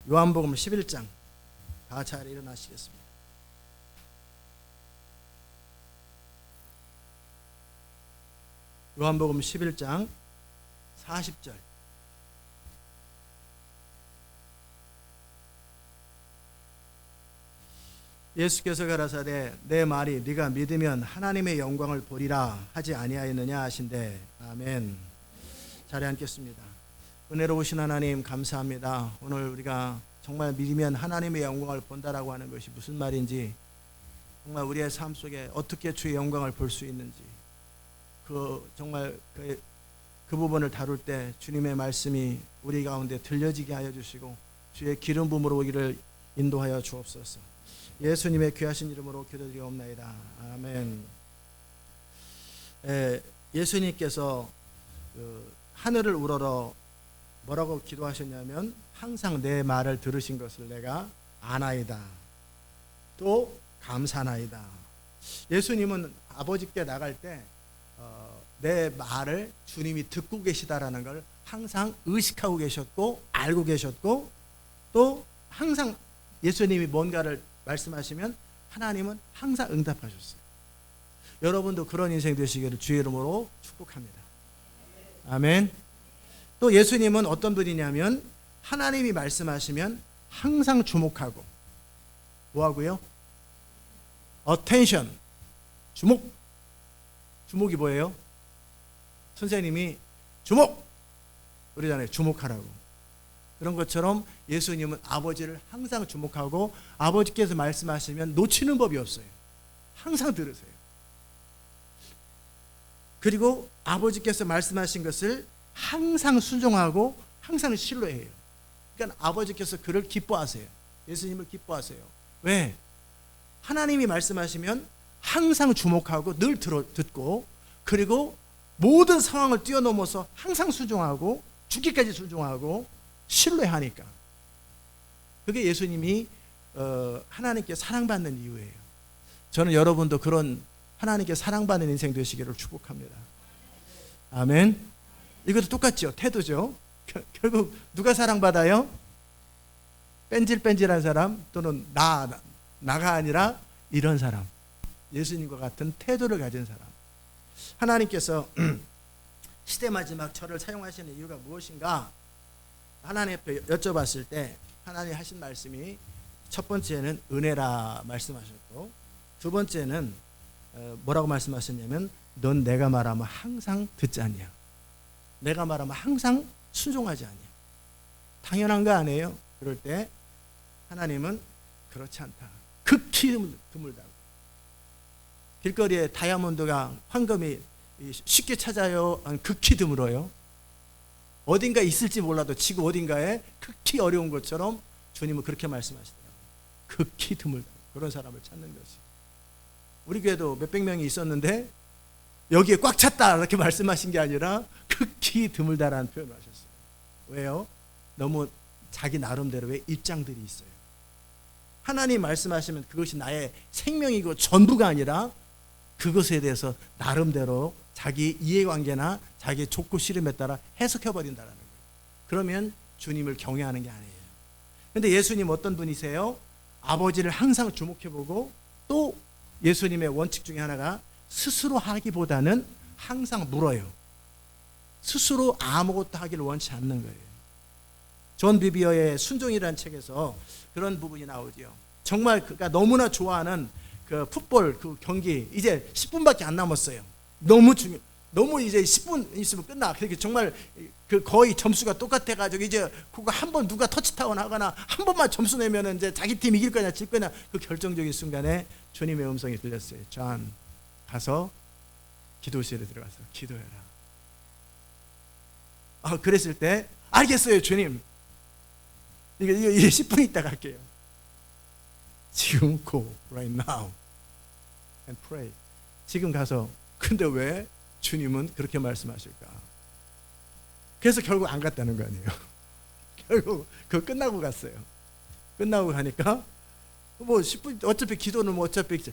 요한복음 11장 다 잘 일어나시겠습니다. 요한복음 11장 40절. 예수께서 가라사대 내 말이 네가 믿으면 하나님의 영광을 보리라 하지 아니하였느냐 하신대. 아멘. 자리에 앉겠습니다. 은혜로우신 하나님 감사합니다. 오늘 우리가 정말 믿으면 하나님의 영광을 본다라고 하는 것이 무슨 말인지, 정말 우리의 삶 속에 어떻게 주의 영광을 볼 수 있는지, 정말 그 부분을 다룰 때 주님의 말씀이 우리 가운데 들려지게 하여 주시고 주의 기름 부음으로 우리를 인도하여 주옵소서. 예수님의 귀하신 이름으로 기도드리옵나이다. 아멘. 예수님께서 하늘을 우러러 뭐라고 기도하셨냐면, 항상 내 말을 들으신 것을 내가 아나이다, 또 감사나이다. 예수님은 아버지께 나갈 때 내 말을 주님이 듣고 계시다라는 걸 항상 의식하고 계셨고 알고 계셨고, 또 항상 예수님이 뭔가를 말씀하시면 하나님은 항상 응답하셨어요. 여러분도 그런 인생 되시기를 주의 이름으로 축복합니다. 아멘. 또 예수님은 어떤 분이냐면, 하나님이 말씀하시면 항상 주목하고 뭐하고요? attention, 주목이 뭐예요? 선생님이 주목 그러잖아요. 주목하라고. 그런 것처럼 예수님은 아버지를 항상 주목하고, 아버지께서 말씀하시면 놓치는 법이 없어요. 항상 들으세요. 그리고 아버지께서 말씀하신 것을 항상 순종하고 항상 신뢰해요. 그러니까 아버지께서 그를 기뻐하세요. 예수님을 기뻐하세요. 왜? 하나님이 말씀하시면 항상 주목하고 늘 듣고, 그리고 모든 상황을 뛰어넘어서 항상 순종하고 죽기까지 순종하고 신뢰하니까. 그게 예수님이 하나님께 사랑받는 이유예요. 저는 여러분도 그런 하나님께 사랑받는 인생 되시기를 축복합니다. 아멘. 이것도 똑같죠. 태도죠. 결국 누가 사랑받아요? 뺀질뺀질한 사람, 또는 나가 아니라 이런 사람, 예수님과 같은 태도를 가진 사람. 하나님께서 시대 마지막 저를 사용하시는 이유가 무엇인가? 하나님 앞에 여쭤봤을 때 하나님 하신 말씀이, 첫 번째는 은혜라 말씀하셨고, 두 번째는 뭐라고 말씀하셨냐면, 넌 내가 말하면 항상 듣지 않냐, 내가 말하면 항상 순종하지 않냐. 당연한 거 아니에요? 그럴 때 하나님은 그렇지 않다, 극히 드물다고. 길거리에 다이아몬드가, 황금이 쉽게 찾아요? 극히 드물어요? 어딘가 있을지 몰라도 지구 어딘가에 극히 어려운 것처럼 주님은 그렇게 말씀하시더라고요. 극히 드물다. 그런 사람을 찾는 것이. 우리 교회도 몇백 명이 있었는데 여기에 꽉 찼다 이렇게 말씀하신 게 아니라 극히 드물다라는 표현을 하셨어요. 왜요? 너무 자기 나름대로의 입장들이 있어요. 하나님 말씀하시면 그것이 나의 생명이고 전부가 아니라 그것에 대해서 나름대로 자기 이해관계나 자기 좋고 싫음에 따라 해석해버린다는 거예요. 그러면 주님을 경외하는 게 아니에요. 그런데 예수님 어떤 분이세요? 아버지를 항상 주목해보고, 또 예수님의 원칙 중에 하나가 스스로 하기보다는 항상 물어요. 스스로 아무것도 하기를 원치 않는 거예요. 존 비비어의 순종이라는 책에서 그런 부분이 나오죠. 정말 그가 너무나 좋아하는 그 풋볼 그 경기, 이제 10분밖에 안 남았어요. 너무 이제 10분 있으면 끝나. 그렇게 정말 그 거의 점수가 똑같아가지고, 이제 그거 한 번 누가 터치다운 하거나 한 번만 점수 내면은 이제 자기 팀 이길 거냐 질 거냐, 그 결정적인 순간에 주님의 음성이 들렸어요. 존, 가서 기도실에 들어가서 기도해라. 그랬을 때, 알겠어요 주님, 이게 10분 있다 갈게요. 지금 go right now and pray. 지금 가서. 근데 왜 주님은 그렇게 말씀하실까? 그래서 결국 안 갔다는 거 아니에요. 결국 그거 끝나고 갔어요. 끝나고 가니까 뭐 10분, 어차피 기도는 뭐 어차피,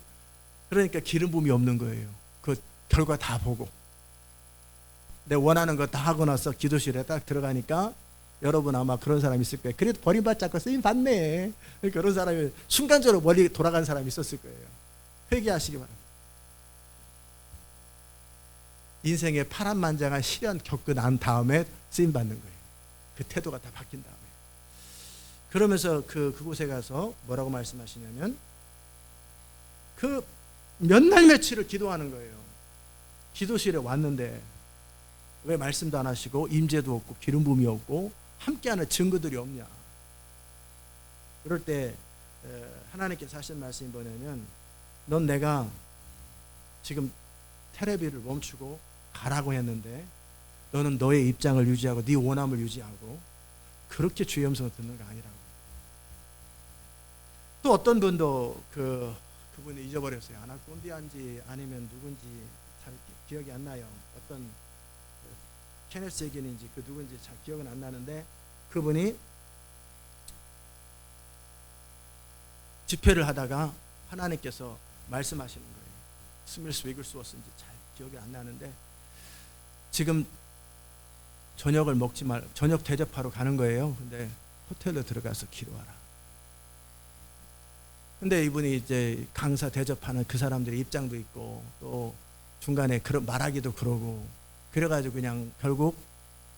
그러니까 기름 부음이 없는 거예요. 그 결과 다 보고 내 원하는 거 다 하고 나서 기도실에 딱 들어가니까 여러분 아마 그런 사람이 있을 거예요. 그래도 버림받지 않고 쓰임 받네. 그런 사람이 순간적으로 멀리 돌아간 사람이 있었을 거예요. 회개하시기 바랍니다. 인생의 파란만장한 시련 겪고 난 다음에 쓰임 받는 거예요. 그 태도가 다 바뀐 다음에. 그러면서 그곳에 가서 뭐라고 말씀하시냐면 그 몇 날 며칠을 기도하는 거예요. 기도실에 왔는데 왜 말씀도 안 하시고 임재도 없고 기름 부음이 없고 함께하는 증거들이 없냐. 그럴 때 하나님께서 하신 말씀이 뭐냐면 넌 내가 지금 테레비를 멈추고 가라고 했는데 너는 너의 입장을 유지하고 네 원함을 유지하고 그렇게 주의 음성을 듣는 거 아니라고. 또 어떤 분도 그분이 잊어버렸어요. 아나콘디아인지 아니면 누군지 잘 기억이 안 나요. 어떤 케네스 에긴인지 그 누군지 잘 기억은 안 나는데 그분이 집회를 하다가 하나님께서 말씀하시는 거예요. 스밀스 위글스워스인지 잘 기억이 안 나는데 지금 저녁을 먹지 말, 저녁 대접하러 가는 거예요. 근데 호텔로 들어가서 기도하라. 근데 이분이 이제 강사 대접하는 그 사람들의 입장도 있고 또 중간에 그런 말하기도 그러고 그래가지고 그냥 결국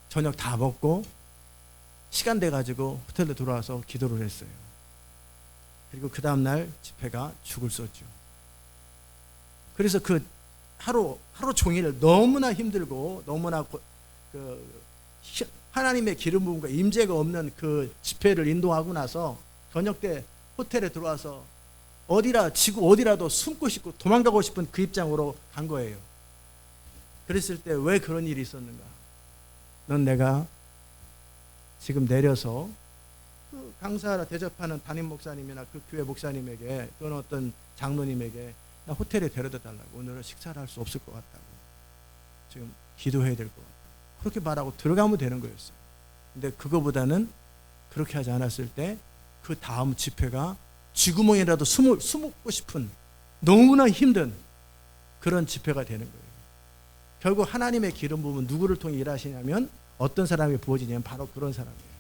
저녁 다 먹고 시간 돼가지고 호텔로 들어와서 기도를 했어요. 그리고 그 다음날 집회가 죽을 썼죠. 그래서 그 하루 종일 너무나 힘들고 너무나 하나님의 기름 부음과 임재가 없는 그 집회를 인도하고 나서 저녁 때 호텔에 들어와서 어디라도 숨고 싶고 도망가고 싶은 그 입장으로 간 거예요. 그랬을 때 왜 그런 일이 있었는가? 넌 내가 지금 내려서 그 강사라 대접하는 담임 목사님이나 그 교회 목사님에게 또는 어떤 장로님에게 나 호텔에 데려다 달라고. 오늘은 식사를 할 수 없을 것 같다고. 지금 기도해야 될 것 같다고. 그렇게 말하고 들어가면 되는 거였어요. 근데 그거보다는 그렇게 하지 않았을 때 그 다음 집회가 쥐구멍이라도 숨고 싶은 너무나 힘든 그런 집회가 되는 거예요. 결국 하나님의 기름 부음은 누구를 통해 일하시냐면 어떤 사람이 부어지냐면 바로 그런 사람이에요.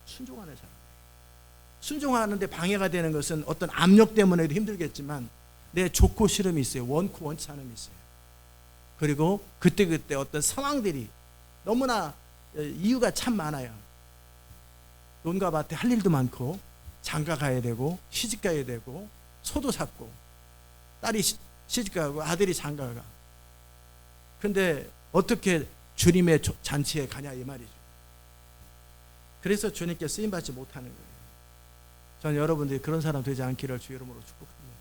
순종하는 사람. 순종하는데 방해가 되는 것은 어떤 압력 때문에도 힘들겠지만 내 좋고 싫음이 있어요. 원코 원치 않음이 있어요. 그리고 그때 어떤 상황들이 너무나 이유가 참 많아요. 논과 밭에 할 일도 많고 장가 가야 되고 시집 가야 되고 소도 샀고 딸이 시집 가고 아들이 장가 가. 근데 어떻게 주님의 잔치에 가냐 이 말이죠. 그래서 주님께 쓰임받지 못하는 거예요. 저는 여러분들이 그런 사람 되지 않기를 주의 이름으로 축복합니다.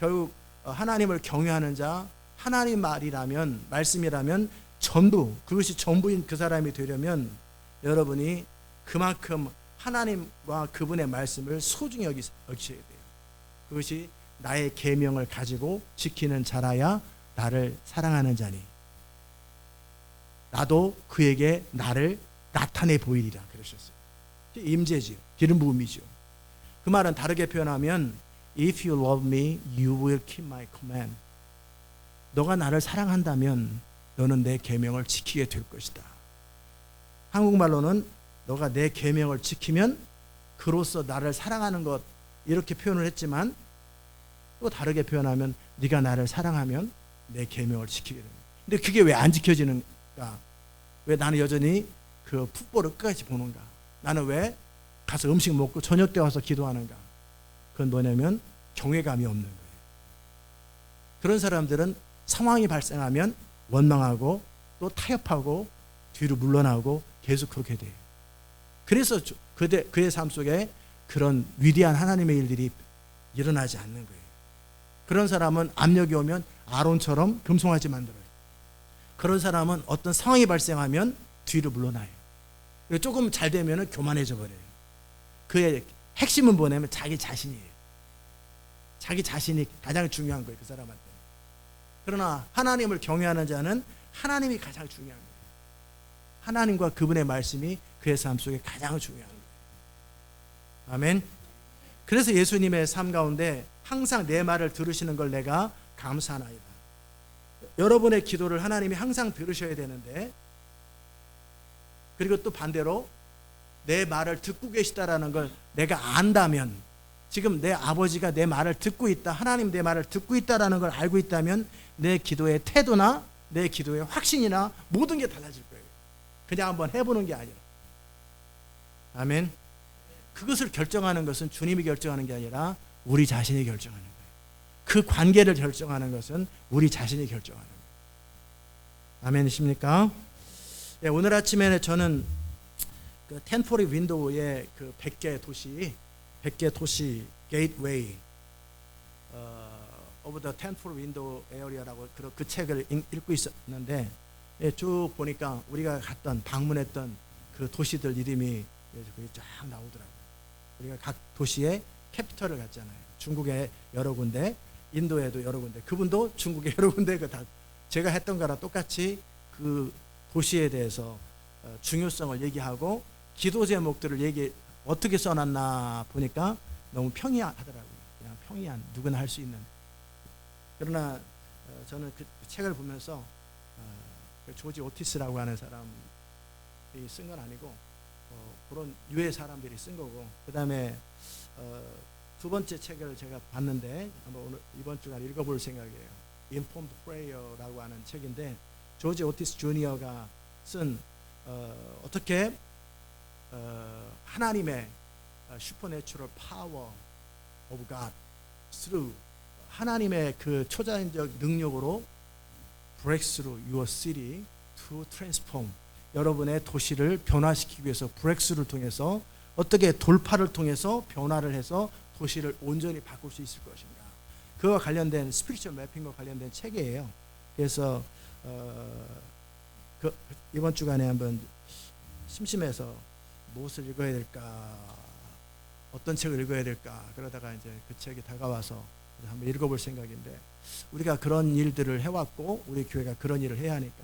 결국 하나님을 경외하는 자, 하나님 말씀이라면 전부, 그것이 전부인 그 사람이 되려면 여러분이 그만큼 하나님과 그분의 말씀을 소중히 여기셔야 돼요. 그것이 나의 계명을 가지고 지키는 자라야 나를 사랑하는 자니 나도 그에게 나를 나타내 보이리라 그러셨어요. 임재지요. 기름 부음이죠. 그 말은 다르게 표현하면 If you love me, you will keep my command. 너가 나를 사랑한다면 너는 내 계명을 지키게 될 것이다. 한국말로는 너가 내 계명을 지키면 그로써 나를 사랑하는 것 이렇게 표현을 했지만 또 다르게 표현하면 네가 나를 사랑하면 내 계명을 지키게 됩니다. 근데 그게 왜 안 지켜지는가? 왜 나는 여전히 그 풋볼을 끝까지 보는가? 나는 왜 가서 음식 먹고 저녁 때 와서 기도하는가? 그건 뭐냐면 경외감이 없는 거예요. 그런 사람들은 상황이 발생하면 원망하고 또 타협하고 뒤로 물러나고 계속 그렇게 돼요. 그래서 그의 삶 속에 그런 위대한 하나님의 일들이 일어나지 않는 거예요. 그런 사람은 압력이 오면 아론처럼 금송아지 만들어요. 그런 사람은 어떤 상황이 발생하면 뒤로 물러나요. 조금 잘 되면 교만해져 버려요. 그의 핵심은 뭐냐면 자기 자신이에요. 자기 자신이 가장 중요한 거예요. 그 사람한테. 그러나 하나님을 경외하는 자는 하나님이 가장 중요한 거예요. 하나님과 그분의 말씀이 그의 삶 속에 가장 중요한 거예요. 아멘. 그래서 예수님의 삶 가운데 항상 내 말을 들으시는 걸 내가 감사하나이다. 여러분의 기도를 하나님이 항상 들으셔야 되는데, 그리고 또 반대로 내 말을 듣고 계시다라는 걸 내가 안다면, 지금 내 아버지가 내 말을 듣고 있다, 하나님 내 말을 듣고 있다라는 걸 알고 있다면 내 기도의 태도나 내 기도의 확신이나 모든 게 달라질 거예요. 그냥 한번 해보는 게 아니라. 아멘. 그것을 결정하는 것은 주님이 결정하는 게 아니라 우리 자신이 결정하는 거예요. 그 관계를 결정하는 것은 우리 자신이 결정하는 거예요. 아멘이십니까? 네, 오늘 아침에 저는 그 텐포리 윈도우의 그 100개 도시 게이트웨이 오브 더 텐포리 윈도우 에어리아라고 그 책을 읽고 있었는데, 예, 쭉 보니까 우리가 갔던 방문했던 그 도시들 이름이 거기 쫙 나오더라고요. 우리가 각 도시의 캐피털을 갔잖아요. 중국에 여러 군데, 인도에도 여러 군데, 그분도 중국에 여러 군데, 그 다 제가 했던 거랑 똑같이 그 도시에 대해서 중요성을 얘기하고 기도 제목들을 어떻게 써놨나 보니까 너무 평이하더라고요. 그냥 평이한, 누구나 할 수 있는. 그러나 저는 그 책을 보면서 그 조지 오티스라고 하는 사람이 쓴 건 아니고 그런 유해 사람들이 쓴 거고, 그 다음에 두 번째 책을 제가 봤는데 오늘 이번 주간 읽어볼 생각이에요. Informed Prayer라고 하는 책인데, 조지 오티스 주니어가 쓴 어떻게 하나님의 슈퍼내추럴 파워 오브 갓 through 하나님의 그 초자연적 능력으로 breakthrough your city to transform, 여러분의 도시를 변화시키기 위해서 브렉스를 통해서 어떻게 돌파를 통해서 변화를 해서 도시를 온전히 바꿀 수 있을 것인가, 그와 관련된 스피리추얼 매핑과 관련된 책이에요. 그래서 이번 주간에 한번 심심해서 무엇을 읽어야 될까, 어떤 책을 읽어야 될까, 그러다가 이제 그 책이 다가와서 한번 읽어볼 생각인데, 우리가 그런 일들을 해왔고 우리 교회가 그런 일을 해야 하니까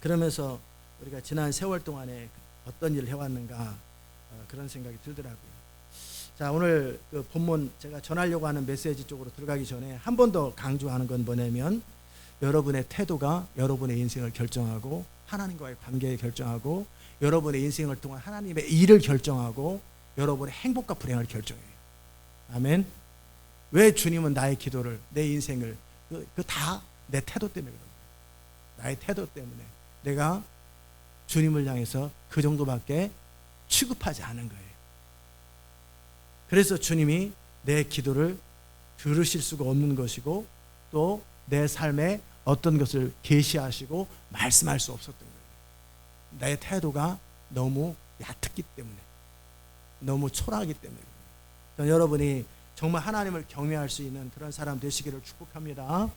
그러면서 우리가 지난 세월 동안에 어떤 일을 해왔는가 그런 생각이 들더라고요. 자, 오늘 그 본문 제가 전하려고 하는 메시지 쪽으로 들어가기 전에 한 번 더 강조하는 건 뭐냐면, 여러분의 태도가 여러분의 인생을 결정하고 하나님과의 관계를 결정하고 여러분의 인생을 통한 하나님의 일을 결정하고 여러분의 행복과 불행을 결정해요. 아멘. 왜 주님은 나의 기도를, 내 인생을, 그 다 내 태도 때문에 그런 거예요. 나의 태도 때문에 내가 주님을 향해서 그 정도밖에 취급하지 않은 거예요. 그래서 주님이 내 기도를 들으실 수가 없는 것이고 또 내 삶에 어떤 것을 계시하시고 말씀할 수 없었던 거예요. 내 태도가 너무 얕았기 때문에, 너무 초라하기 때문에. 여러분이 정말 하나님을 경외할 수 있는 그런 사람 되시기를 축복합니다.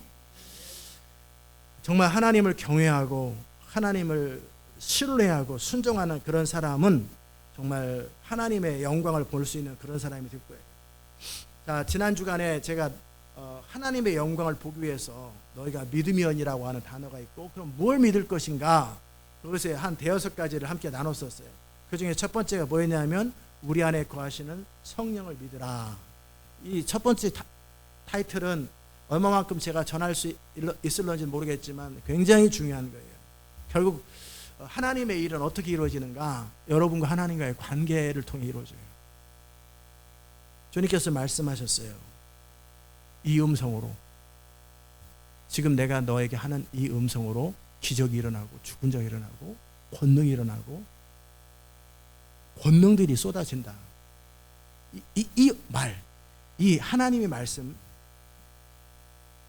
정말 하나님을 경외하고 하나님을 신뢰하고 순종하는 그런 사람은 정말 하나님의 영광을 볼 수 있는 그런 사람이 될 거예요. 자, 지난 주간에 제가 하나님의 영광을 보기 위해서 너희가 믿으면이라고 하는 단어가 있고, 그럼 뭘 믿을 것인가, 그것에 한 대여섯 가지를 함께 나눴었어요. 그 중에 첫 번째가 뭐였냐면 우리 안에 거하시는 성령을 믿으라. 이 첫 번째 타이틀은 얼마만큼 제가 전할 수 있을런지는 모르겠지만 굉장히 중요한 거예요. 결국 하나님의 일은 어떻게 이루어지는가? 여러분과 하나님과의 관계를 통해 이루어져요. 주님께서 말씀하셨어요. 이 음성으로, 지금 내가 너에게 하는 이 음성으로 기적이 일어나고 죽은 자가 일어나고 권능이 일어나고 권능들이 쏟아진다. 이 하나님의 말씀,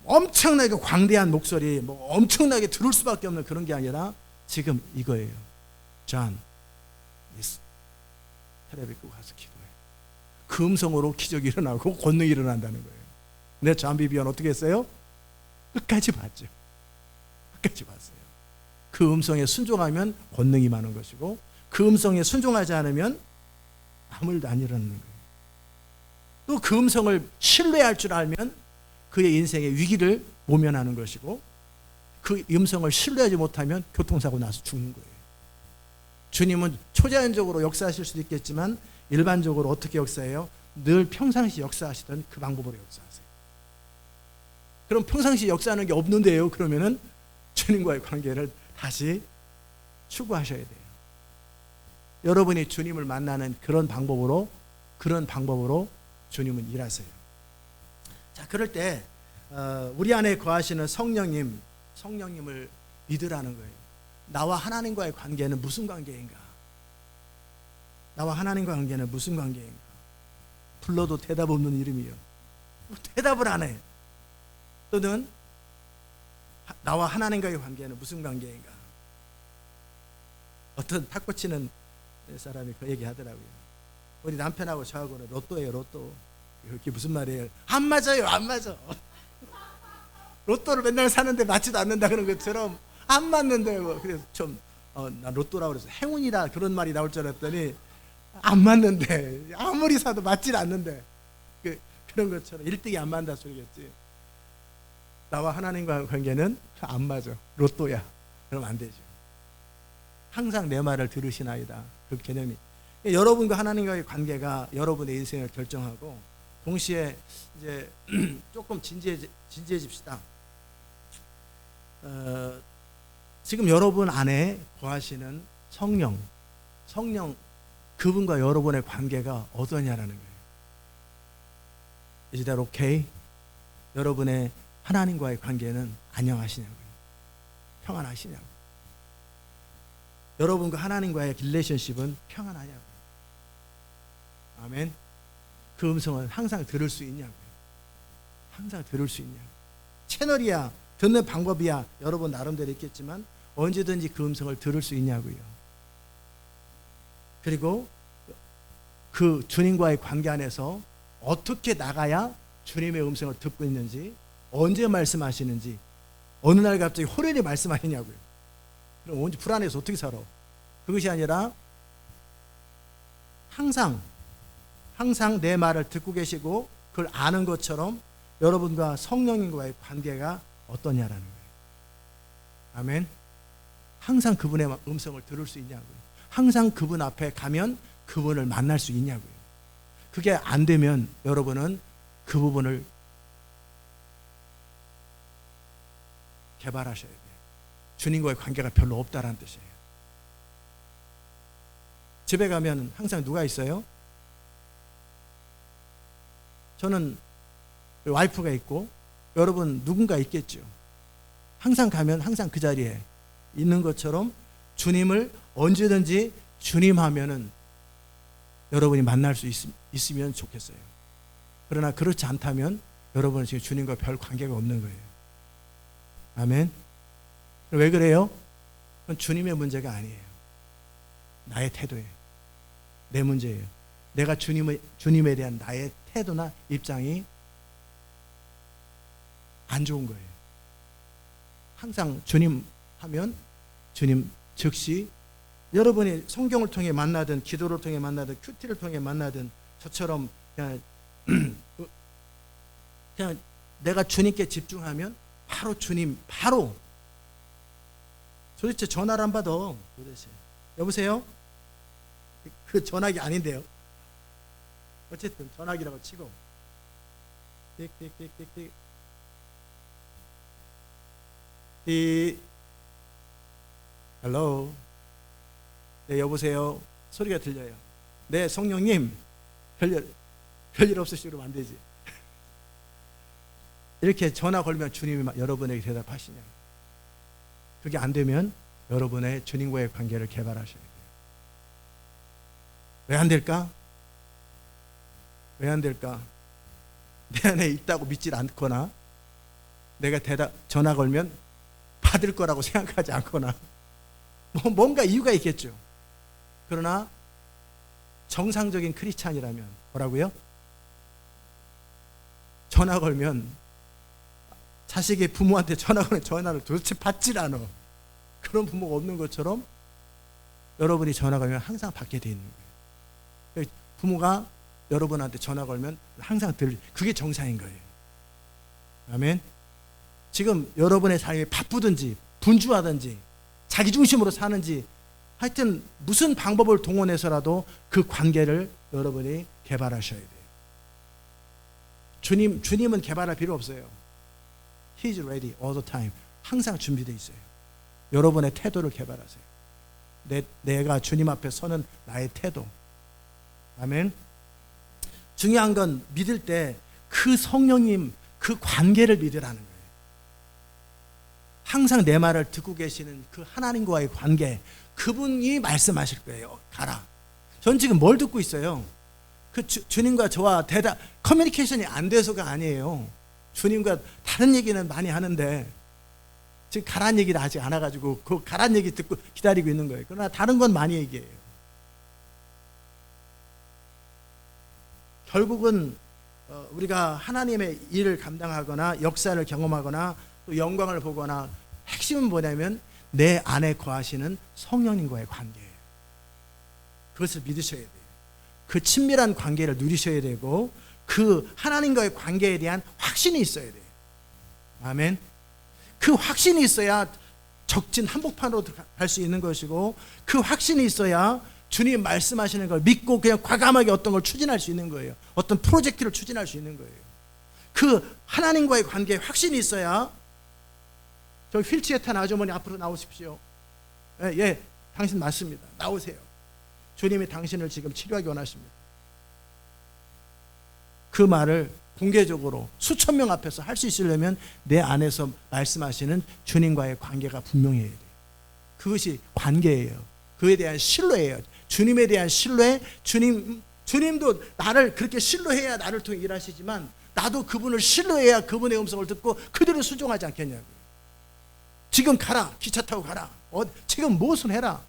엄청나게 광대한 목소리, 엄청나게 들을 수밖에 없는 그런 게 아니라 지금 이거예요. 존, 텔레비 끄고 가서 기도해. 그 음성으로 기적이 일어나고 권능이 일어난다는 거예요. 근데 존 비비언 어떻게 했어요? 끝까지 봤죠. 끝까지 봤어요. 그 음성에 순종하면 권능이 많은 것이고, 그 음성에 순종하지 않으면 아무 일도 안 일어나는 거예요. 또 그 음성을 신뢰할 줄 알면 그의 인생의 위기를 모면하는 것이고, 그 음성을 신뢰하지 못하면 교통사고 나서 죽는 거예요. 주님은 초자연적으로 역사하실 수도 있겠지만 일반적으로 어떻게 역사해요? 늘 평상시 역사하시던 그 방법으로 역사하세요. 그럼 평상시 역사하는 게 없는데요, 그러면은 주님과의 관계를 다시 추구하셔야 돼요. 여러분이 주님을 만나는 그런 방법으로 주님은 일하세요. 자, 그럴 때 우리 안에 거하시는 성령님을 믿으라는 거예요. 나와 하나님과의 관계는 무슨 관계인가? 나와 하나님과 관계는 무슨 관계인가? 불러도 대답 없는 이름이요. 대답을 안 해. 또는 나와 하나님과의 관계는 무슨 관계인가? 어떤 탁구 치는 사람이 그 얘기 하더라고요. 우리 남편하고 저하고는 로또예요, 로또. 그게 무슨 말이에요? 안 맞아요, 안 맞아. 로또를 맨날 사는데 맞지도 않는다 그런 것처럼 안 맞는데 그래서 나 로또라고 그래서 행운이다 그런 말이 나올 줄 알았더니 안 맞는데 아무리 사도 맞질 않는데 그런 것처럼 1등이 안 맞는다 소리겠지. 나와 하나님과 관계는 안 맞아. 로또야. 그러면 안 되죠. 항상 내 말을 들으시나이다. 그 개념이. 여러분과 하나님과의 관계가 여러분의 인생을 결정하고 동시에 이제 조금 진지해집시다. 지금 여러분 안에 거하시는 성령 그분과 여러분의 관계가 어떠냐라는 거예요. Is that okay? 여러분의 하나님과의 관계는 안녕하시냐고요? 평안하시냐고요? 여러분과 하나님과의 릴레이션십은 평안하냐고요? 아멘. 그 음성을 항상 들을 수 있냐고요? 항상 들을 수 있냐고요? 채널이야, 듣는 방법이야 여러분 나름대로 있겠지만 언제든지 그 음성을 들을 수 있냐고요. 그리고 그 주님과의 관계 안에서 어떻게 나가야 주님의 음성을 듣고 있는지, 언제 말씀하시는지, 어느 날 갑자기 호련히 말씀하시냐고요. 그럼 언제 불안해서 어떻게 살아? 그것이 아니라 항상 내 말을 듣고 계시고 그걸 아는 것처럼 여러분과 성령님과의 관계가 어떠냐라는 거예요. 아멘. 항상 그분의 음성을 들을 수 있냐고요. 항상 그분 앞에 가면 그분을 만날 수 있냐고요. 그게 안 되면 여러분은 그 부분을 개발하셔야 돼요. 주님과의 관계가 별로 없다라는 뜻이에요. 집에 가면 항상 누가 있어요? 저는 와이프가 있고 여러분 누군가 있겠죠. 항상 가면 항상 그 자리에 있는 것처럼 주님을 언제든지 주님 하면은 여러분이 만날 수 있으면 좋겠어요. 그러나 그렇지 않다면 여러분은 지금 주님과 별 관계가 없는 거예요. 아멘. 왜 그래요? 그건 주님의 문제가 아니에요. 나의 태도예요. 내 문제예요. 내가 주님에 대한 나의 태도나 입장이 안 좋은 거예요. 항상 주님 하면 주님 즉시 여러분이 성경을 통해 만나든 기도를 통해 만나든 큐티를 통해 만나든 저처럼 그냥 내가 주님께 집중하면 바로 주님 도대체 전화를 안 받아. 도대체 여보세요? 그 전화기 아닌데요. 어쨌든 전화기라고 치고 띡띡띡띡띡 헬로. 네, 여보세요. 소리가 들려요. 네, 성령님. 별일 없으시고 그러면 안 되지. 이렇게 전화 걸면 주님이 여러분에게 대답하시냐. 그게 안 되면 여러분의 주님과의 관계를 개발하셔야 돼요. 왜 안 될까? 왜 안 될까? 내 안에 있다고 믿질 않거나 내가 전화 걸면 받을 거라고 생각하지 않거나 뭔가 이유가 있겠죠. 그러나 정상적인 크리스찬이라면 뭐라고요? 전화 걸면 자식의 부모한테 전화 걸면 전화를 도대체 받질 않아. 그런 부모가 없는 것처럼 여러분이 전화 걸면 항상 받게 돼 있는 거예요. 부모가 여러분한테 전화 걸면 항상 그게 정상인 거예요. 아멘. 지금 여러분의 삶이 바쁘든지 분주하든지 자기중심으로 사는지 하여튼 무슨 방법을 동원해서라도 그 관계를 여러분이 개발하셔야 돼요. 주님은 개발할 필요 없어요. He's ready all the time. 항상 준비되어 있어요. 여러분의 태도를 개발하세요. 내가 주님 앞에 서는 나의 태도. 아멘. 중요한 건 믿을 때 그 성령님 그 관계를 믿으라는 거예요. 항상 내 말을 듣고 계시는 그 하나님과의 관계, 그분이 말씀하실 거예요. 가라. 전 지금 뭘 듣고 있어요? 그 주님과 저와 커뮤니케이션이 안 돼서가 아니에요. 주님과 다른 얘기는 많이 하는데 지금 가라는 얘기를 아직 안 와가지고 그 가라는 얘기 듣고 기다리고 있는 거예요. 그러나 다른 건 많이 얘기해요. 결국은 우리가 하나님의 일을 감당하거나 역사를 경험하거나 또 영광을 보거나 핵심은 뭐냐면 내 안에 거하시는 성령님과의 관계예요. 그것을 믿으셔야 돼요. 그 친밀한 관계를 누리셔야 되고 그 하나님과의 관계에 대한 확신이 있어야 돼요. 아멘. 그 확신이 있어야 적진 한복판으로 갈 수 있는 것이고 그 확신이 있어야 주님 말씀하시는 걸 믿고 그냥 과감하게 어떤 걸 추진할 수 있는 거예요. 어떤 프로젝트를 추진할 수 있는 거예요. 그 하나님과의 관계에 확신이 있어야 저 휠체어 탄 아주머니 앞으로 나오십시오. 예, 당신 맞습니다. 나오세요. 주님이 당신을 지금 치료하기 원하십니다. 그 말을 공개적으로 수천 명 앞에서 할 수 있으려면 내 안에서 말씀하시는 주님과의 관계가 분명해야 돼요. 그것이 관계예요. 그에 대한 신뢰예요. 주님에 대한 신뢰, 주님도 나를 그렇게 신뢰해야 나를 통해 일하시지만 나도 그분을 신뢰해야 그분의 음성을 듣고 그대로 순종하지 않겠냐고요. 지금 가라. 기차 타고 가라. 지금 무엇을 해라.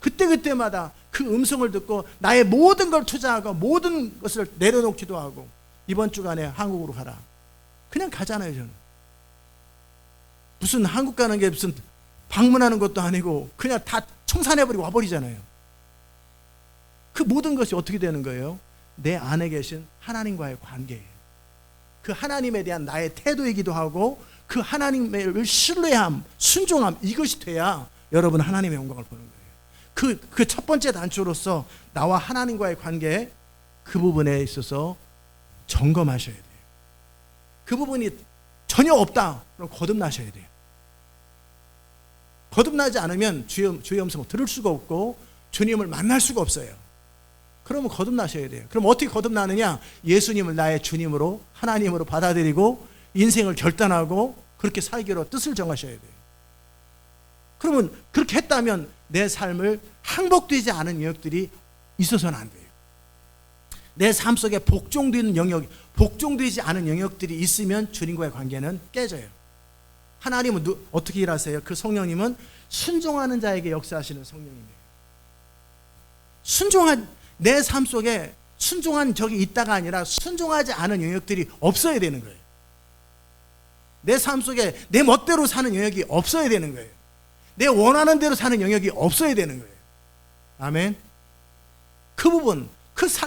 그때마다 그 음성을 듣고 나의 모든 걸 투자하고 모든 것을 내려놓기도 하고 이번 주간에 한국으로 가라. 그냥 가잖아요, 저는. 무슨 한국 가는 게 무슨 방문하는 것도 아니고 그냥 다 청산해버리고 와버리잖아요. 그 모든 것이 어떻게 되는 거예요? 내 안에 계신 하나님과의 관계예요. 그 하나님에 대한 나의 태도이기도 하고 그 하나님을 신뢰함, 순종함, 이것이 돼야 여러분 하나님의 영광을 보는 거예요. 그 첫 번째 단추로서 나와 하나님과의 관계, 그 부분에 있어서 점검하셔야 돼요. 그 부분이 전혀 없다. 그럼 거듭나셔야 돼요. 거듭나지 않으면 주의 음성을 들을 수가 없고 주님을 만날 수가 없어요. 그러면 거듭나셔야 돼요. 그럼 어떻게 거듭나느냐? 예수님을 나의 주님으로 하나님으로 받아들이고 인생을 결단하고 그렇게 살기로 뜻을 정하셔야 돼요. 그러면 그렇게 했다면 내 삶을 항복되지 않은 영역들이 있어서는 안 돼요. 내 삶 속에 복종되는 영역, 복종되지 않은 영역들이 있으면 주님과의 관계는 깨져요. 하나님은 어떻게 일하세요? 그 성령님은 순종하는 자에게 역사하시는 성령님이에요. 내 삶 속에 순종한 적이 있다가 아니라 순종하지 않은 영역들이 없어야 되는 거예요. 내 삶 속에 내 멋대로 사는 영역이 없어야 되는 거예요. 내 원하는 대로 사는 영역이 없어야 되는 거예요. 아멘. 그 부분,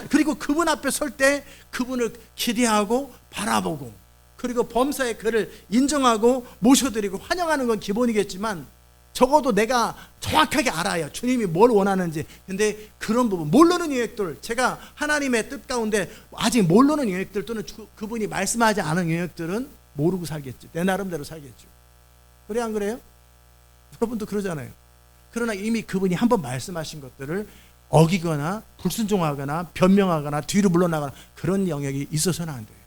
그리고 그분 앞에 설 때 그분을 기대하고 바라보고 그리고 범사에 그를 인정하고 모셔드리고 환영하는 건 기본이겠지만 적어도 내가 정확하게 알아요. 주님이 뭘 원하는지. 근데 그런 부분, 모르는 영역들, 제가 하나님의 뜻 가운데 아직 모르는 영역들 또는 그분이 말씀하지 않은 영역들은 모르고 살겠죠. 내 나름대로 살겠죠. 그래 안 그래요? 여러분도 그러잖아요. 그러나 이미 그분이 한번 말씀하신 것들을 어기거나 불순종하거나 변명하거나 뒤로 물러나거나 그런 영역이 있어서는 안 돼요.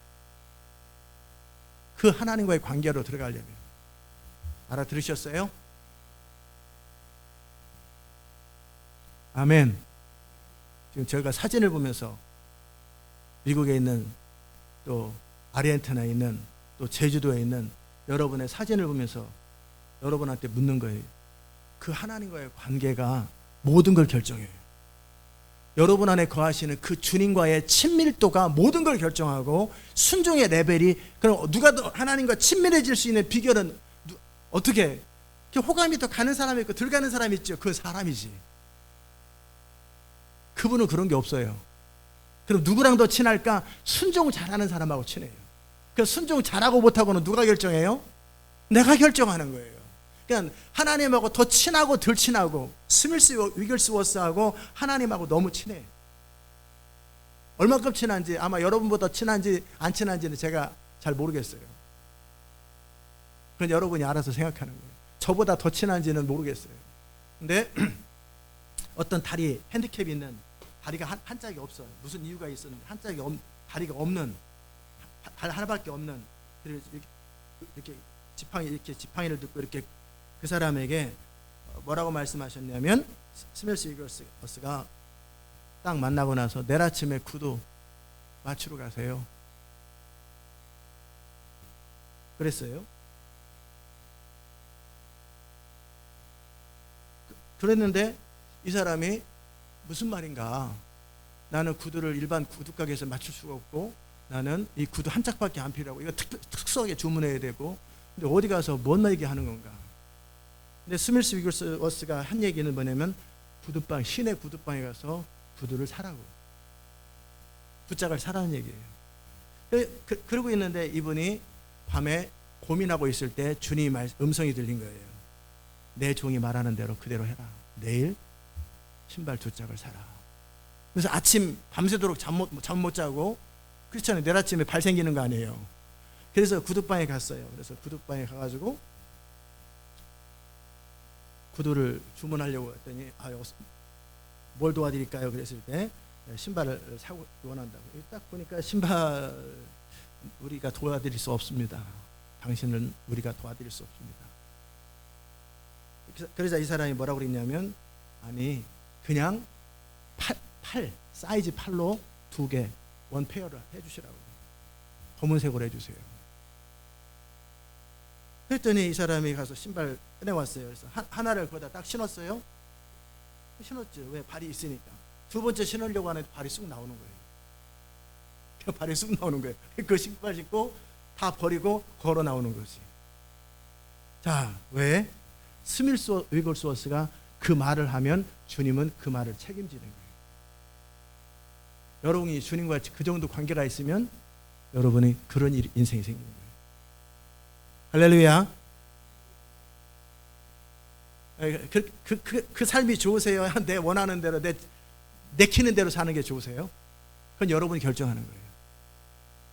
그 하나님과의 관계로 들어가려면. 알아들으셨어요? 아멘. 지금 저희가 사진을 보면서 미국에 있는 또 아르헨티나에 있는 또 제주도에 있는 여러분의 사진을 보면서 여러분한테 묻는 거예요. 그 하나님과의 관계가 모든 걸 결정해요. 여러분 안에 거하시는 그 주님과의 친밀도가 모든 걸 결정하고 순종의 레벨이, 그럼 누가 더 하나님과 친밀해질 수 있는 비결은 어떻게? 호감이 더 가는 사람이 있고 덜 가는 사람이 있죠. 그 사람이지. 그분은 그런 게 없어요. 그럼 누구랑 더 친할까? 순종 잘하는 사람하고 친해요. 그 순종 잘하고 못하고는 누가 결정해요? 내가 결정하는 거예요. 그러니까 하나님하고 더 친하고 덜 친하고 스밀스 위글스워스하고 하나님하고 너무 친해. 얼마큼 친한지 아마 여러분보다 친한지 안 친한지는 제가 잘 모르겠어요. 그건 여러분이 알아서 생각하는 거예요. 저보다 더 친한지는 모르겠어요. 근데 어떤 다리 핸디캡이 있는 다리가 한 짝이 없어. 무슨 이유가 있었는데 한 짝이 다리가 없는 발 하나밖에 없는 그리고 이렇게 지팡이를 듣고 이렇게 그 사람에게 뭐라고 말씀하셨냐면 스멜스 위거스가 딱 만나고 나서 내일 아침에 구두 맞추러 가세요. 그랬어요. 그랬는데 이 사람이 무슨 말인가? 나는 구두를 일반 구두가게에서 맞출 수가 없고 나는 이 구두 한 짝밖에 안 필요하고 이거 특수하게 주문해야 되고 근데 어디 가서 뭔 얘기하는 건가? 근데 스밀스 위거스가 한 얘기는 뭐냐면 구두방 시내 구두방에 가서 구두를 사라고 두 짝을 사라는 얘기예요. 그러고 있는데 이분이 밤에 고민하고 있을 때 주님 음성이 들린 거예요. 내 종이 말하는 대로 그대로 해라. 내일 신발 두 짝을 사라. 그래서 아침 밤새도록 잠 못 자고 그렇잖아요. 내일 아침에 발 생기는 거 아니에요. 그래서 구두방에 갔어요. 그래서 구두방에 가가지고 구두를 주문하려고 했더니 뭘 도와드릴까요? 그랬을 때 신발을 사고 원한다고. 딱 보니까 신발 우리가 도와드릴 수 없습니다. 당신은 우리가 도와드릴 수 없습니다. 그러자 이 사람이 뭐라고 그랬냐면 아니 그냥 사이즈 8로 2개 원페어를 해주시라고 검은색으로 해주세요. 그랬더니 이 사람이 가서 신발 꺼내왔어요. 그래서 하나를 거기다 딱 신었어요. 신었죠. 왜? 발이 있으니까. 두 번째 신으려고 하는데 발이 쑥 나오는 거예요. 발이 쑥 나오는 거예요. 그 신발 신고 다 버리고 걸어 나오는 거지. 자, 왜? 스밀스 위거스가 그 말을 하면 주님은 그 말을 책임지는 거예요. 여러분이 주님과 그 정도 관계가 있으면 여러분이 그런 인생이 생기는 거예요. 할렐루야. 그 삶이 좋으세요? 내 원하는 대로 내키는 대로 사는 게 좋으세요? 그건 여러분이 결정하는 거예요.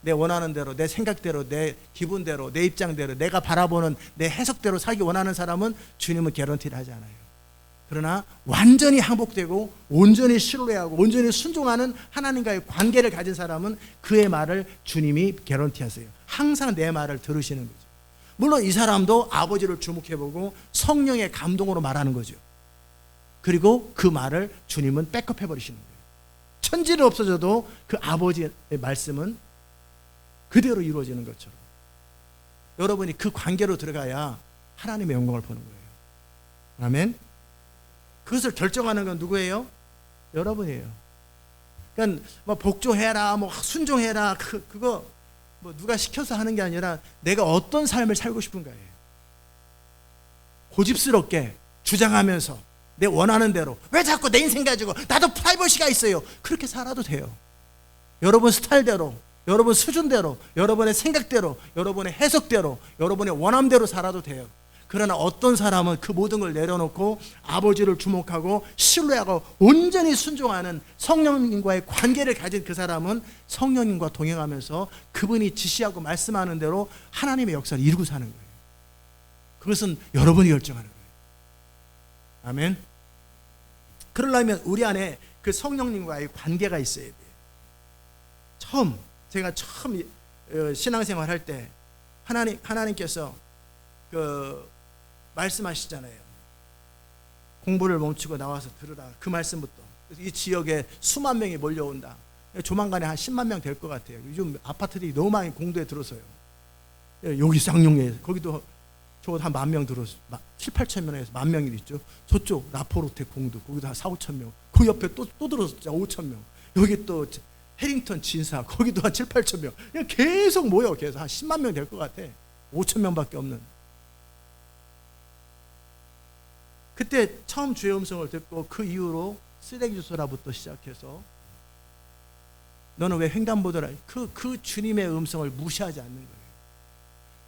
내 원하는 대로 내 생각대로 내 기분대로 내 입장대로 내가 바라보는 내 해석대로 살기 원하는 사람은 주님은 개런티를 하지 않아요. 그러나 완전히 항복되고 온전히 신뢰하고 온전히 순종하는 하나님과의 관계를 가진 사람은 그의 말을 주님이 개런티하세요. 항상 내 말을 들으시는 거죠. 물론 이 사람도 아버지를 주목해보고 성령의 감동으로 말하는 거죠. 그리고 그 말을 주님은 백업해버리시는 거예요. 천지는 없어져도 그 아버지의 말씀은 그대로 이루어지는 것처럼 여러분이 그 관계로 들어가야 하나님의 영광을 보는 거예요. 아멘. 그것을 결정하는 건 누구예요? 여러분이에요. 그러니까 뭐 복종해라, 뭐 순종해라, 그거 뭐 누가 시켜서 하는 게 아니라 내가 어떤 삶을 살고 싶은가예요. 고집스럽게 주장하면서 내 원하는 대로 왜 자꾸 내 인생 가지고 나도 프라이버시가 있어요. 그렇게 살아도 돼요. 여러분 스타일대로, 여러분 수준대로, 여러분의 생각대로, 여러분의 해석대로, 여러분의 원함대로 살아도 돼요. 그러나 어떤 사람은 그 모든 걸 내려놓고 아버지를 주목하고 신뢰하고 온전히 순종하는 성령님과의 관계를 가진 그 사람은 성령님과 동행하면서 그분이 지시하고 말씀하는 대로 하나님의 역사를 이루고 사는 거예요. 그것은 여러분이 결정하는 거예요. 아멘. 그러려면 우리 안에 그 성령님과의 관계가 있어야 돼요. 제가 처음 신앙생활 할 때 하나님께서 말씀하시잖아요. 공부를 멈추고 나와서 들으라. 그 말씀부터. 이 지역에 수만 명이 몰려온다. 조만간에 한 10만 명 될 것 같아요. 요즘 아파트들이 너무 많이 공도에 들어서요. 여기 쌍용에 거기도 저거 한 10,000명 들어서 7, 8천 명에서 10,000명이 있죠. 저쪽 라포르테 공도 거기도 한 4, 5천 명. 그 옆에 또 들어서 5천 명. 여기 또 해링턴 진사 거기도 한 7, 8천 명. 계속 모여. 계속 한 10만 명 될 것 같아. 5천 명밖에 없는. 그때 처음 주의 음성을 듣고 그 이후로 쓰레기 주소라부터 시작해서 너는 왜 횡단보도를 그 주님의 음성을 무시하지 않는 거예요.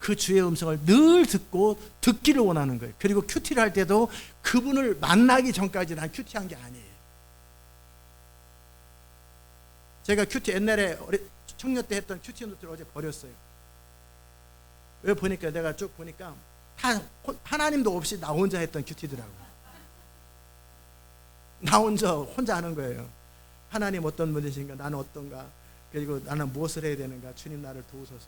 그 주의 음성을 늘 듣고 듣기를 원하는 거예요. 그리고 큐티를 할 때도 그분을 만나기 전까지 난 큐티한 게 아니에요. 제가 큐티 옛날에 청년 때 했던 큐티 노트를 어제 버렸어요. 왜 보니까 내가 쭉 보니까 다 하나님도 없이 나 혼자 했던 큐티더라고. 나 혼자 하는 거예요. 하나님 어떤 분이신가, 나는 어떤가, 그리고 나는 무엇을 해야 되는가, 주님 나를 도우소서.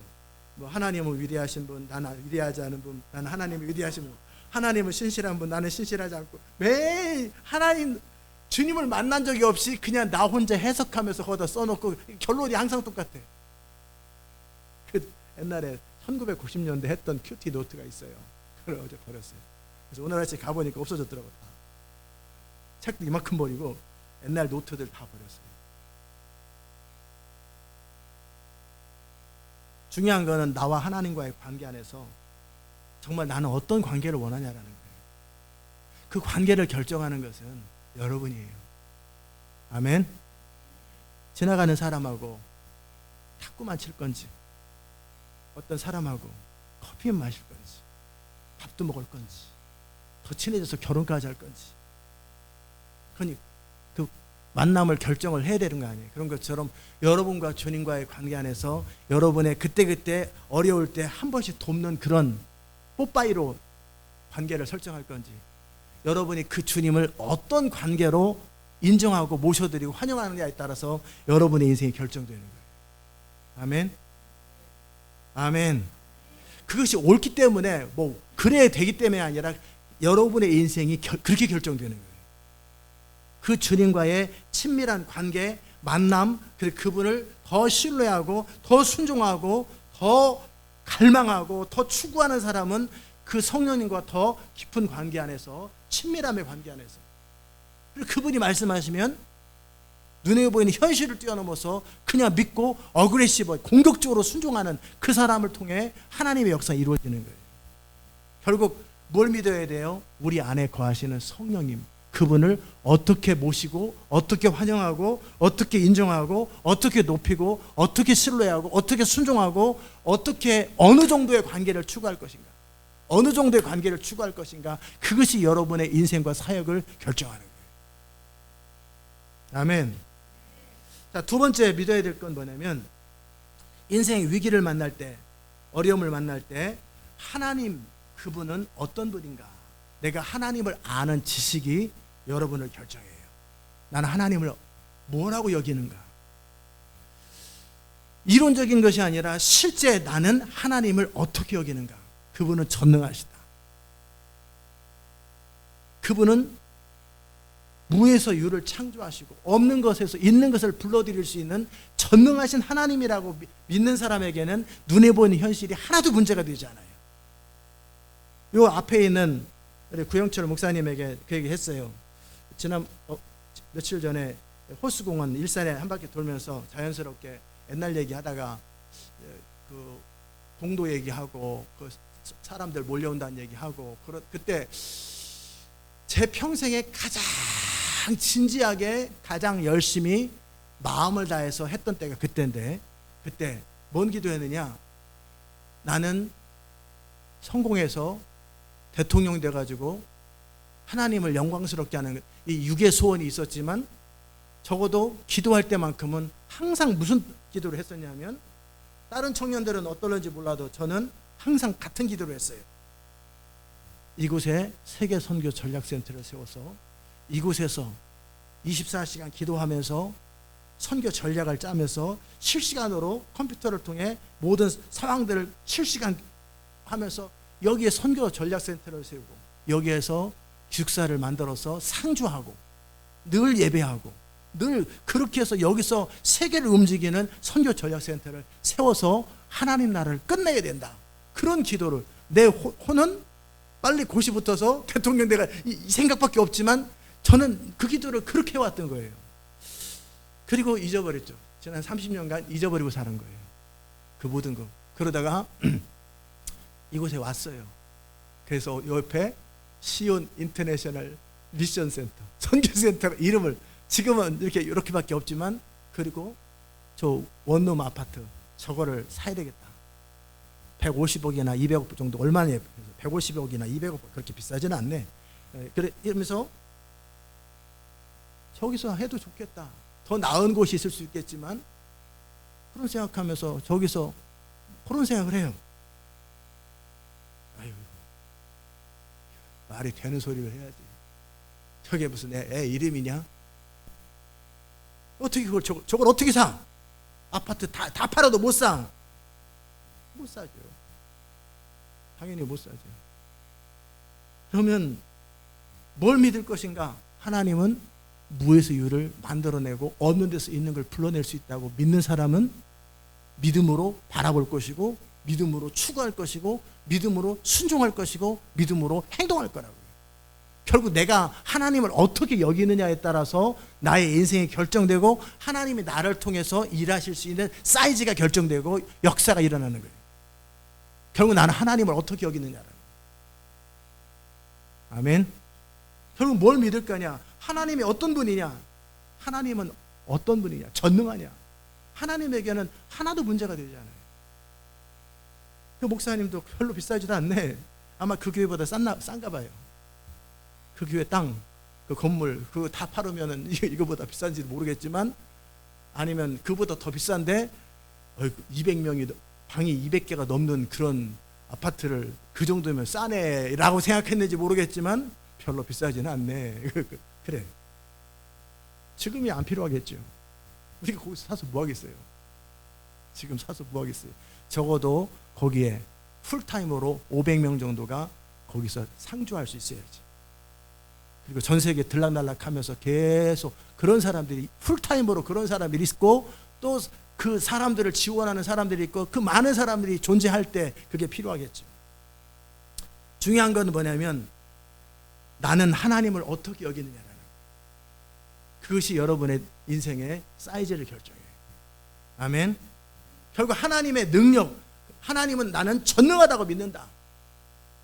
뭐 하나님은 위대하신 분, 나는 위대하지 않은 분, 나는 하나님이 위대하신 분, 하나님은 신실한 분, 나는 신실하지 않고, 매일 하나님 주님을 만난 적이 없이 그냥 나 혼자 해석하면서 거기다 써놓고 결론이 항상 똑같아. 그 옛날에 1990년대 했던 큐티 노트가 있어요. 그걸 어제 버렸어요. 그래서 오늘 아침에 가보니까 없어졌더라고요. 책도 이만큼 버리고 옛날 노트들 다 버렸어요. 중요한 거는 나와 하나님과의 관계 안에서 정말 나는 어떤 관계를 원하냐라는 거예요. 그 관계를 결정하는 것은 여러분이에요. 아멘. 지나가는 사람하고 탁구만 칠 건지, 어떤 사람하고 커피 마실 건지, 밥도 먹을 건지, 더 친해져서 결혼까지 할 건지, 그러니 그 만남을 결정을 해야 되는 거 아니에요. 그런 것처럼 여러분과 주님과의 관계 안에서 여러분의 그때그때 어려울 때 한 번씩 돕는 그런 뽀빠이로 관계를 설정할 건지, 여러분이 그 주님을 어떤 관계로 인정하고 모셔드리고 환영하느냐에 따라서 여러분의 인생이 결정되는 거예요. 아멘. 아멘. 그것이 옳기 때문에 뭐 그래야 되기 때문에 아니라 여러분의 인생이 그렇게 결정되는 거예요. 그 주님과의 친밀한 관계, 만남, 그분을 더 신뢰하고 더 순종하고 더 갈망하고 더 추구하는 사람은 그 성령님과 더 깊은 관계 안에서, 친밀함의 관계 안에서, 그리고 그분이 말씀하시면 눈에 보이는 현실을 뛰어넘어서 그냥 믿고 어그레시브, 공격적으로 순종하는 그 사람을 통해 하나님의 역사가 이루어지는 거예요. 결국 뭘 믿어야 돼요? 우리 안에 거하시는 성령님, 그분을 어떻게 모시고 어떻게 환영하고 어떻게 인정하고 어떻게 높이고 어떻게 신뢰하고 어떻게 순종하고 어떻게 어느 정도의 관계를 추구할 것인가, 어느 정도의 관계를 추구할 것인가, 그것이 여러분의 인생과 사역을 결정하는 거예요. 아멘. 자, 두 번째 믿어야 될 건 뭐냐면, 인생의 위기를 만날 때, 어려움을 만날 때 하나님 그분은 어떤 분인가, 내가 하나님을 아는 지식이 여러분을 결정해요. 나는 하나님을 뭐라고 여기는가. 이론적인 것이 아니라 실제 나는 하나님을 어떻게 여기는가. 그분은 전능하시다. 그분은 무에서 유를 창조하시고 없는 것에서 있는 것을 불러들일 수 있는 전능하신 하나님이라고 믿는 사람에게는 눈에 보이는 현실이 하나도 문제가 되지 않아요. 요 앞에 있는 우리 구영철 목사님에게 그 얘기 했어요. 지난 며칠 전에 호수공원 일산에 한 바퀴 돌면서 자연스럽게 옛날 얘기하다가 그 공도 얘기하고 그 사람들 몰려온다는 얘기하고, 그때 제 평생에 가장 진지하게 가장 열심히 마음을 다해서 했던 때가 그때인데, 그때 뭔 기도했느냐, 나는 성공해서 대통령이 돼가지고 하나님을 영광스럽게 하는 이 육의 소원이 있었지만, 적어도 기도할 때만큼은 항상 무슨 기도를 했었냐면, 다른 청년들은 어떨는지 몰라도 저는 항상 같은 기도를 했어요. 이곳에 세계 선교 전략센터를 세워서 이곳에서 24시간 기도하면서 선교 전략을 짜면서 실시간으로 컴퓨터를 통해 모든 상황들을 실시간 하면서 여기에 선교 전략센터를 세우고 여기에서 기숙사를 만들어서 상주하고 늘 예배하고 늘 그렇게 해서 여기서 세계를 움직이는 선교 전략센터를 세워서 하나님 나라를 끝내야 된다. 그런 기도를, 내 혼은 빨리 고시 붙어서 대통령 내가 이 생각밖에 없지만 저는 그 기도를 그렇게 해왔던 거예요. 그리고 잊어버렸죠. 지난 30년간 잊어버리고 사는 거예요. 그 모든 거. 그러다가 이곳에 왔어요. 그래서 옆에 시온 인터내셔널 미션 센터, 선교센터 이름을 지금은 이렇게밖에 없지만, 그리고 저 원룸 아파트 저거를 사야 되겠다. 150억이나 200억 정도, 얼마나 150억이나 200억 그렇게 비싸지는 않네. 그래 이러면서 저기서 해도 좋겠다. 더 나은 곳이 있을 수 있겠지만 그런 생각하면서 저기서 그런 생각을 해요. 아유, 말이 되는 소리를 해야지. 저게 무슨 애 이름이냐? 어떻게 저걸 어떻게 사? 아파트 다 팔아도 못 사. 못 사죠. 당연히 못 사죠. 그러면 뭘 믿을 것인가? 하나님은 무에서 유를 만들어내고 없는 데서 있는 걸 불러낼 수 있다고 믿는 사람은 믿음으로 바라볼 것이고, 믿음으로 추구할 것이고, 믿음으로 순종할 것이고, 믿음으로 행동할 거라고요. 결국 내가 하나님을 어떻게 여기느냐에 따라서 나의 인생이 결정되고, 하나님이 나를 통해서 일하실 수 있는 사이즈가 결정되고 역사가 일어나는 거예요. 결국 나는 하나님을 어떻게 여기느냐라고. 아멘. 결국 뭘 믿을 거냐? 하나님이 어떤 분이냐? 하나님은 어떤 분이냐? 전능하냐? 하나님에게는 하나도 문제가 되지 않아요. 그 목사님도 별로 비싸지도 않네. 아마 그 교회보다 싼가 봐요. 그 교회 땅, 그 건물, 그거 다 팔으면은 이거보다 비싼지 모르겠지만, 아니면 그보다 더 비싼데 200명이 방이 200개가 넘는 그런 아파트를 그 정도면 싸네라고 생각했는지 모르겠지만 별로 비싸지는 않네. 그래. 지금이 안 필요하겠죠. 우리가 거기서 사서 뭐 하겠어요? 지금 사서 뭐 하겠어요? 적어도 거기에 풀타임으로 500명 정도가 거기서 상주할 수 있어야지. 그리고 전 세계 들락날락 하면서 계속 그런 사람들이, 풀타임으로 그런 사람들이 있고, 또 그 사람들을 지원하는 사람들이 있고, 그 많은 사람들이 존재할 때 그게 필요하겠죠. 중요한 건 뭐냐면, 나는 하나님을 어떻게 여기느냐라는, 그것이 여러분의 인생의 사이즈를 결정해요. 아멘. 결국 하나님의 능력, 하나님은 나는 전능하다고 믿는다.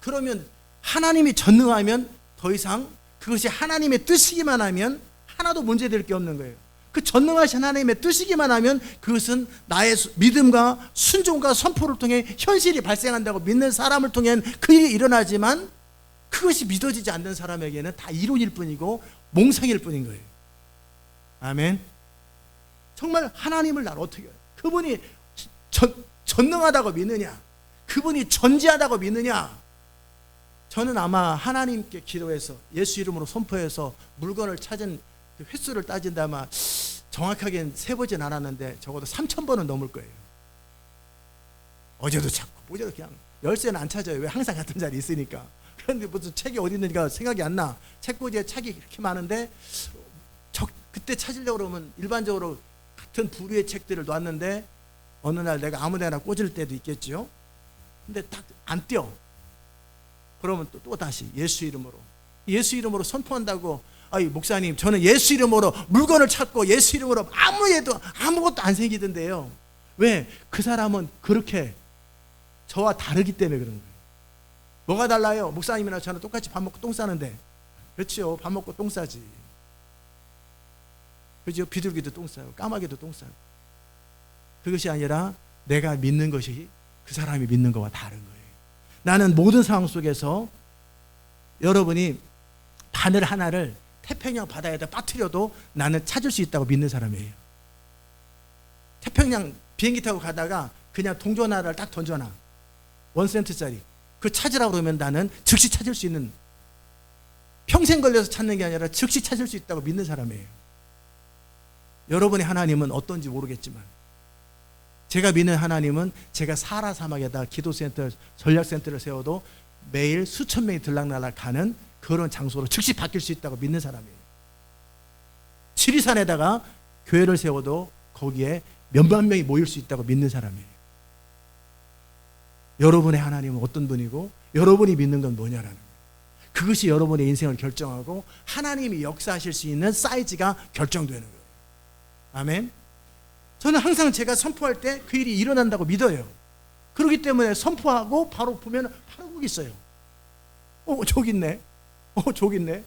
그러면 하나님이 전능하면 더 이상 그것이 하나님의 뜻이기만 하면 하나도 문제될 게 없는 거예요. 그 전능하신 하나님의 뜻이기만 하면 그것은 나의 믿음과 순종과 선포를 통해 현실이 발생한다고 믿는 사람을 통해 그 일이 일어나지만, 그것이 믿어지지 않는 사람에게는 다 이론일 뿐이고 몽상일 뿐인 거예요. 아멘. 정말 하나님을 날 어떻게 해요? 그분이 전능하다고 믿느냐? 그분이 전지하다고 믿느냐? 저는 아마 하나님께 기도해서 예수 이름으로 선포해서 물건을 찾은 그 횟수를 따진다면 정확하게는 세보진 않았는데 적어도 3,000번은 넘을 거예요. 어제도 찾고 어제도 그냥 열쇠는 안 찾아요. 왜? 항상 같은 자리에 있으니까. 그런데 무슨 책이 어디 있는지가 생각이 안 나. 책꽂이에 책이 이렇게 많은데 그때 찾으려고 그러면 일반적으로 같은 부류의 책들을 놨는데 어느 날 내가 아무 데나 꽂을 때도 있겠죠. 근데 딱 안 띄어. 그러면 또 다시 예수 이름으로 선포한다고, 아이 목사님 저는 예수 이름으로 물건을 찾고 예수 이름으로 아무것도 안 생기던데요. 왜? 그 사람은 그렇게 저와 다르기 때문에 그런 거예요. 뭐가 달라요? 목사님이나 저는 똑같이 밥 먹고 똥 싸는데. 그렇죠. 밥 먹고 똥 싸지. 그죠? 비둘기도 똥 싸고 까마귀도 똥 싸고. 그것이 아니라 내가 믿는 것이 그 사람이 믿는 것과 다른 거예요. 나는 모든 상황 속에서 여러분이 바늘 하나를 태평양 바다에다 빠뜨려도 나는 찾을 수 있다고 믿는 사람이에요. 태평양 비행기 타고 가다가 그냥 동전 하나를 딱 던져놔. 1센트짜리. 그 찾으라고 그러면 나는 즉시 찾을 수 있는, 평생 걸려서 찾는 게 아니라 즉시 찾을 수 있다고 믿는 사람이에요. 여러분의 하나님은 어떤지 모르겠지만, 제가 믿는 하나님은 제가 사라 사막에다 기도센터, 전략센터를 세워도 매일 수천 명이 들락날락 가는 그런 장소로 즉시 바뀔 수 있다고 믿는 사람이에요. 지리산에다가 교회를 세워도 거기에 몇만 명이 모일 수 있다고 믿는 사람이에요. 여러분의 하나님은 어떤 분이고 여러분이 믿는 건 뭐냐라는 거예요. 그것이 여러분의 인생을 결정하고 하나님이 역사하실 수 있는 사이즈가 결정되는 거예요. 아멘. 저는 항상 제가 선포할 때 그 일이 일어난다고 믿어요. 그렇기 때문에 선포하고 바로 보면 바로 거기 있어요. 저기 있네. 저기 있네.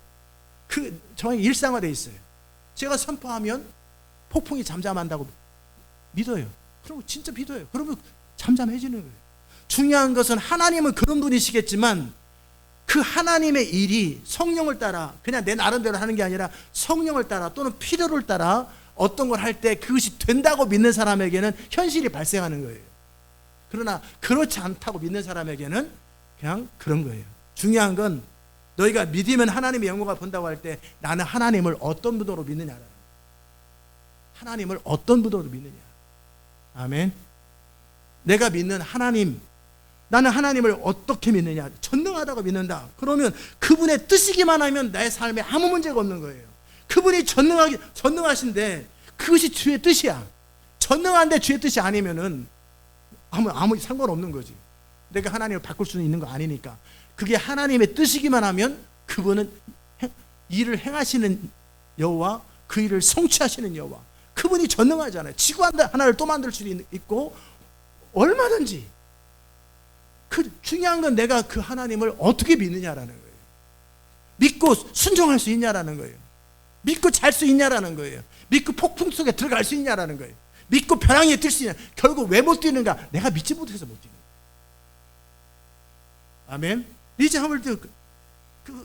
그 저희 일상화되어 있어요. 제가 선포하면 폭풍이 잠잠한다고 믿어요. 그럼 진짜 믿어요. 그러면 잠잠해지는 거예요. 중요한 것은 하나님은 그런 분이시겠지만 그 하나님의 일이 성령을 따라 그냥 내 나름대로 하는 게 아니라 성령을 따라 또는 필요를 따라 어떤 걸 할 때 그것이 된다고 믿는 사람에게는 현실이 발생하는 거예요. 그러나 그렇지 않다고 믿는 사람에게는 그냥 그런 거예요. 중요한 건 너희가 믿으면 하나님의 영광을 본다고 할 때 나는 하나님을 어떤 분으로 믿느냐라는 거예요. 하나님을 어떤 분으로 믿느냐. 아멘. 내가 믿는 하나님, 나는 하나님을 어떻게 믿느냐. 전능하다고 믿는다. 그러면 그분의 뜻이기만 하면 내 삶에 아무 문제가 없는 거예요. 그분이 전능하신데 그것이 주의 뜻이야. 전능한데 주의 뜻이 아니면은 아무 상관없는 거지. 내가 하나님을 바꿀 수는 있는 거 아니니까. 그게 하나님의 뜻이기만 하면 그분은 일을 행하시는 여호와, 그 일을 성취하시는 여호와. 그분이 전능하잖아요. 지구 하나를 또 만들 수 있고 얼마든지. 그 중요한 건 내가 그 하나님을 어떻게 믿느냐라는 거예요. 믿고 순종할 수 있냐라는 거예요. 믿고 잘 수 있냐라는 거예요. 믿고 폭풍 속에 들어갈 수 있냐라는 거예요. 믿고 벼랑 위에 뛸 수 있냐. 결국 왜 못 뛰는가? 내가 믿지 못해서 못 뛰는 거예요. 아멘. 리즈 하물드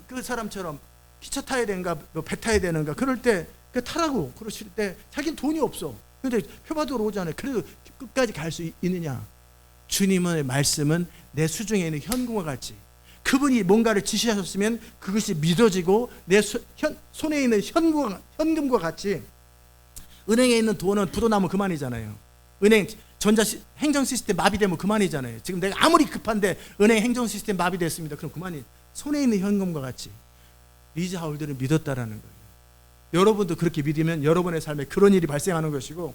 그 사람처럼 기차 타야 되는가, 배 타야 되는가, 그럴 때 타라고 그러실 때 자기는 돈이 없어. 근데 표받으러 오잖아요. 그래도 끝까지 갈 수 있느냐? 주님의 말씀은 내 수중에 있는 현금과 같이, 그분이 뭔가를 지시하셨으면 그것이 믿어지고 내 손에 있는 현금과 같이. 은행에 있는 돈은 부도나면 그만이잖아요. 은행 행정 시스템 마비되면 그만이잖아요. 지금 내가 아무리 급한데 은행 행정 시스템 마비됐습니다. 그럼 그만이. 손에 있는 현금과 같이 리즈 하울드를 믿었다라는 거예요. 여러분도 그렇게 믿으면 여러분의 삶에 그런 일이 발생하는 것이고,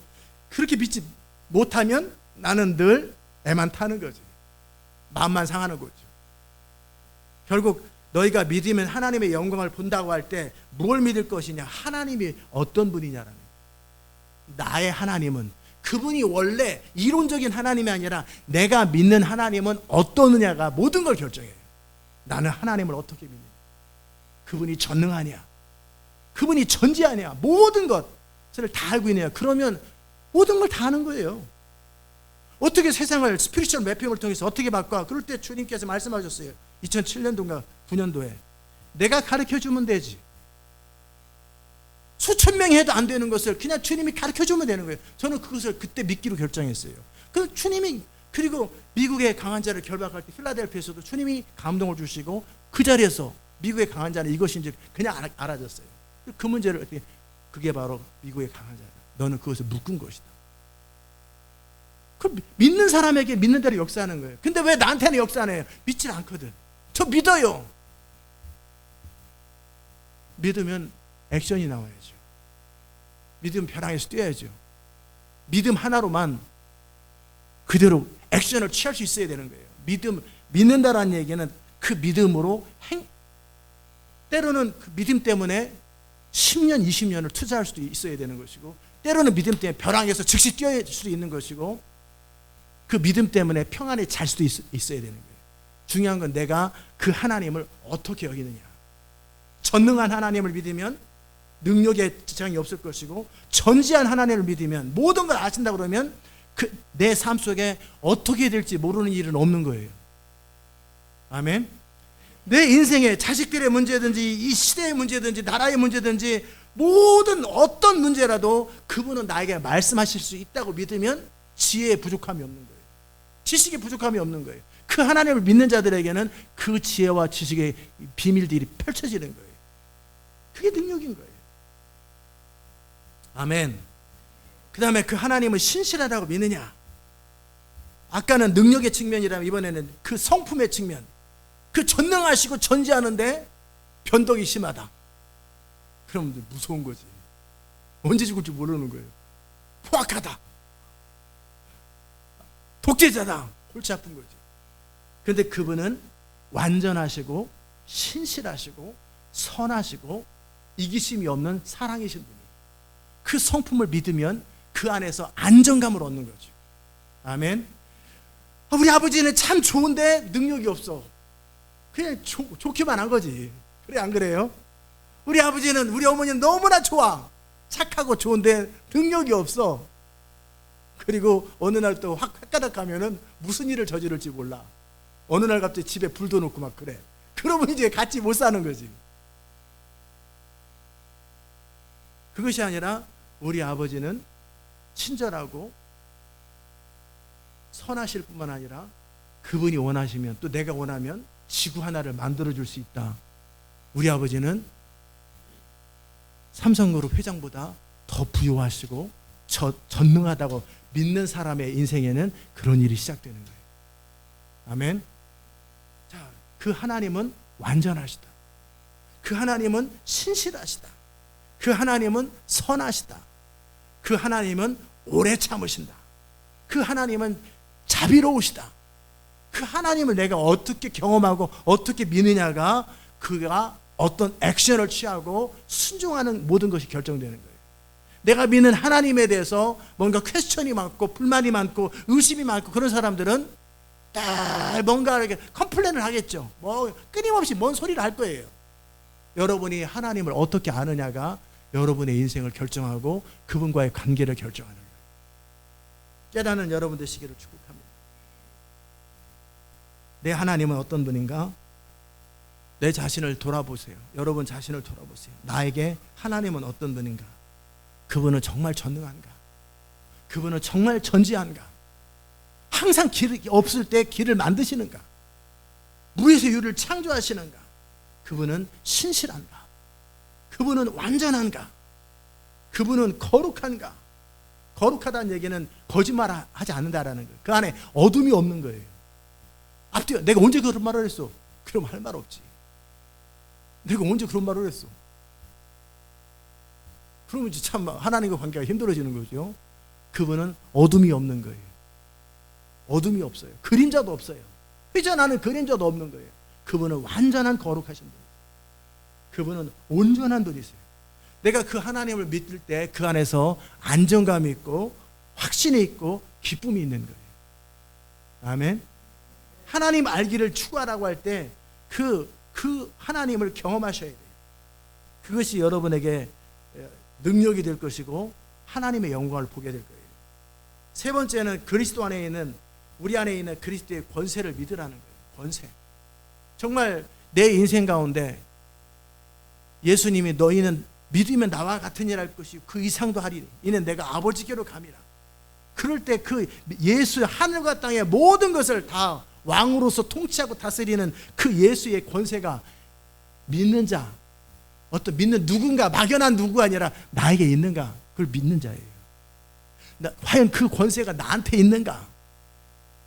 그렇게 믿지 못하면 나는 늘 애만 타는 거지. 마음만 상하는 거죠. 결국 너희가 믿으면 하나님의 영광을 본다고 할 때 뭘 믿을 것이냐? 하나님이 어떤 분이냐라는 거예요. 나의 하나님은, 그분이 원래 이론적인 하나님이 아니라 내가 믿는 하나님은 어떠느냐가 모든 걸 결정해요. 나는 하나님을 어떻게 믿느냐? 그분이 전능하냐? 그분이 전지하냐? 모든 것을 다 알고 있느냐? 그러면 모든 걸 다 아는 거예요. 어떻게 세상을 스피리추얼 매핑을 통해서 어떻게 바꿔? 그럴 때 주님께서 말씀하셨어요. 2007년도인가 9년도에 내가 가르쳐주면 되지. 수천 명이 해도 안 되는 것을 그냥 주님이 가르쳐주면 되는 거예요. 저는 그것을 그때 믿기로 결정했어요. 그 주님이, 그리고 미국의 강한 자를 결박할 때 필라델피아에서도 주님이 감동을 주시고 그 자리에서 미국의 강한 자는 이것인지 그냥 알아졌어요. 그 문제를 어떻게, 그게 바로 미국의 강한 자다. 너는 그것을 묶은 것이다. 그 믿는 사람에게 믿는 대로 역사하는 거예요. 근데 왜 나한테는 역사 안 해요? 믿질 않거든. 저 믿어요. 믿으면 액션이 나와야죠. 믿으면 벼랑에서 뛰어야죠. 믿음 하나로만 그대로 액션을 취할 수 있어야 되는 거예요. 믿는다라는 얘기는 그 믿음으로 때로는 그 믿음 때문에 10년, 20년을 투자할 수도 있어야 되는 것이고, 때로는 믿음 때문에 벼랑에서 즉시 뛰어야 수도 있는 것이고, 그 믿음 때문에 평안에 잘 수도 있어야 되는 거예요. 중요한 건 내가 그 하나님을 어떻게 여기느냐. 전능한 하나님을 믿으면 능력에 지장이 없을 것이고, 전지한 하나님을 믿으면 모든 걸 아신다 그러면 내 삶 속에 어떻게 될지 모르는 일은 없는 거예요. 아멘. 내 인생에 자식들의 문제든지 이 시대의 문제든지 나라의 문제든지 모든 어떤 문제라도 그분은 나에게 말씀하실 수 있다고 믿으면 지혜에 부족함이 없는 거예요. 지식에 부족함이 없는 거예요. 그 하나님을 믿는 자들에게는 그 지혜와 지식의 비밀들이 펼쳐지는 거예요. 그게 능력인 거예요. 아멘. 그 다음에 그 하나님을 신실하다고 믿느냐. 아까는 능력의 측면이라면 이번에는 그 성품의 측면. 그 전능하시고 전지하는데 변덕이 심하다. 그럼 무서운 거지. 언제 죽을지 모르는 거예요. 포악하다. 독재자다. 골치 아픈 거지. 그런데 그분은 완전하시고 신실하시고 선하시고 이기심이 없는 사랑이신 분이에요. 그 성품을 믿으면 그 안에서 안정감을 얻는 거죠. 아멘. 우리 아버지는 참 좋은데 능력이 없어. 그냥 좋기만 한 거지. 그래, 안 그래요? 우리 아버지는, 우리 어머니는 너무나 좋아. 착하고 좋은데 능력이 없어. 그리고 어느 날 또 헛가닥 가면은 무슨 일을 저지를지 몰라. 어느 날 갑자기 집에 불도 놓고 막 그래. 그러면 이제 같이 못 사는 거지. 그것이 아니라 우리 아버지는 친절하고 선하실 뿐만 아니라 그분이 원하시면, 또 내가 원하면 지구 하나를 만들어 줄 수 있다. 우리 아버지는 삼성그룹 회장보다 더 부유하시고 전능하다고 믿는 사람의 인생에는 그런 일이 시작되는 거예요. 아멘. 자, 그 하나님은 완전하시다. 그 하나님은 신실하시다. 그 하나님은 선하시다. 그 하나님은 오래 참으신다. 그 하나님은 자비로우시다. 그 하나님을 내가 어떻게 경험하고 어떻게 믿느냐가 그가 어떤 액션을 취하고 순종하는 모든 것이 결정되는 거예요. 내가 믿는 하나님에 대해서 뭔가 퀘스천이 많고 불만이 많고 의심이 많고 그런 사람들은 뭔가 이렇게 컴플레인을 하겠죠. 뭐 끊임없이 뭔 소리를 할 거예요. 여러분이 하나님을 어떻게 아느냐가 여러분의 인생을 결정하고 그분과의 관계를 결정하는 거예요. 깨닫는 여러분 되시기를 축복합니다. 내 하나님은 어떤 분인가? 내 자신을 돌아보세요. 여러분 자신을 돌아보세요. 나에게 하나님은 어떤 분인가? 그분은 정말 전능한가? 그분은 정말 전지한가? 항상 길이 없을 때 길을 만드시는가? 무에서 유를 창조하시는가? 그분은 신실한가? 그분은 완전한가? 그분은 거룩한가? 거룩하다는 얘기는 거짓말하지 않는다라는 거예요. 그 안에 어둠이 없는 거예요. 앞뒤가 내가 언제 그런 말을 했어? 그럼 할 말 없지. 내가 언제 그런 말을 했어? 그러면 참 하나님과 관계가 힘들어지는 거죠. 그분은 어둠이 없는 거예요. 어둠이 없어요. 그림자도 없어요. 회전하는 그림자도 없는 거예요. 그분은 완전한 거룩하신 분이에요. 그분은 온전한 분이세요. 내가 그 하나님을 믿을 때 그 안에서 안정감이 있고 확신이 있고 기쁨이 있는 거예요. 아멘. 하나님 알기를 추구하라고 할 때 그 하나님을 경험하셔야 돼요. 그것이 여러분에게 능력이 될 것이고 하나님의 영광을 보게 될 거예요. 세 번째는 그리스도 안에 있는 우리 안에 있는 그리스도의 권세를 믿으라는 거예요. 권세. 정말 내 인생 가운데 예수님이 너희는 믿으면 나와 같은 일 할 것이고 그 이상도 하리니 이는 내가 아버지께로 감이라. 그럴 때 그 예수 하늘과 땅의 모든 것을 다 왕으로서 통치하고 다스리는 그 예수의 권세가 믿는 자, 어떤 믿는 누군가 막연한 누구가 아니라 나에게 있는가? 그걸 믿는 자예요. 과연 그 권세가 나한테 있는가?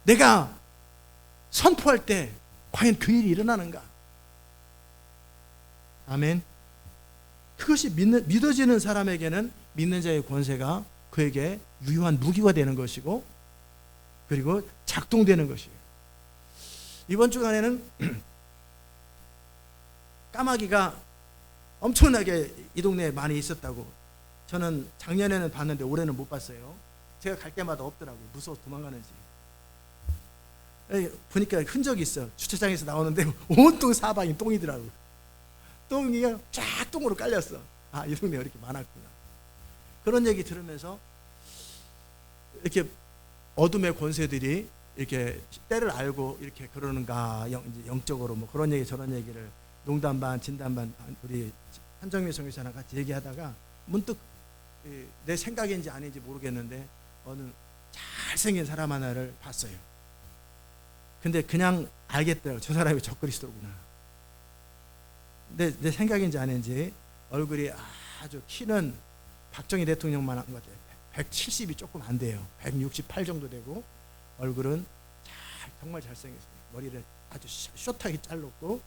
내가 선포할 때 과연 그 일이 일어나는가? 아멘. 그것이 믿어지는 사람에게는 믿는 자의 권세가 그에게 유효한 무기가 되는 것이고 그리고 작동되는 것이에요. 이번 주간에는 까마귀가 엄청나게 이 동네에 많이 있었다고. 저는 작년에는 봤는데 올해는 못 봤어요. 제가 갈 때마다 없더라고요. 무서워서 도망가는지. 보니까 흔적이 있어. 주차장에서 나오는데 온통 사방이 똥이더라고요. 똥이 쫙 똥으로 깔렸어. 아, 이 동네가 이렇게 많았구나. 그런 얘기 들으면서 이렇게 어둠의 권세들이 이렇게 때를 알고 이렇게 그러는가, 영적으로 뭐 그런 얘기 저런 얘기를 농담 반 진담 반 우리 한정미 성교사랑 같이 얘기하다가 문득 내 생각인지 아닌지 모르겠는데 어느 잘생긴 사람 하나를 봤어요. 근데 그냥 알겠더라고요. 저 사람이 적그리스도구나. 근데 내 생각인지 아닌지 얼굴이 아주 키는 박정희 대통령만 한 것 같아요. 170이 조금 안 돼요. 168 정도 되고 얼굴은 정말 잘생겼어요. 머리를 아주 숏하게 잘랐고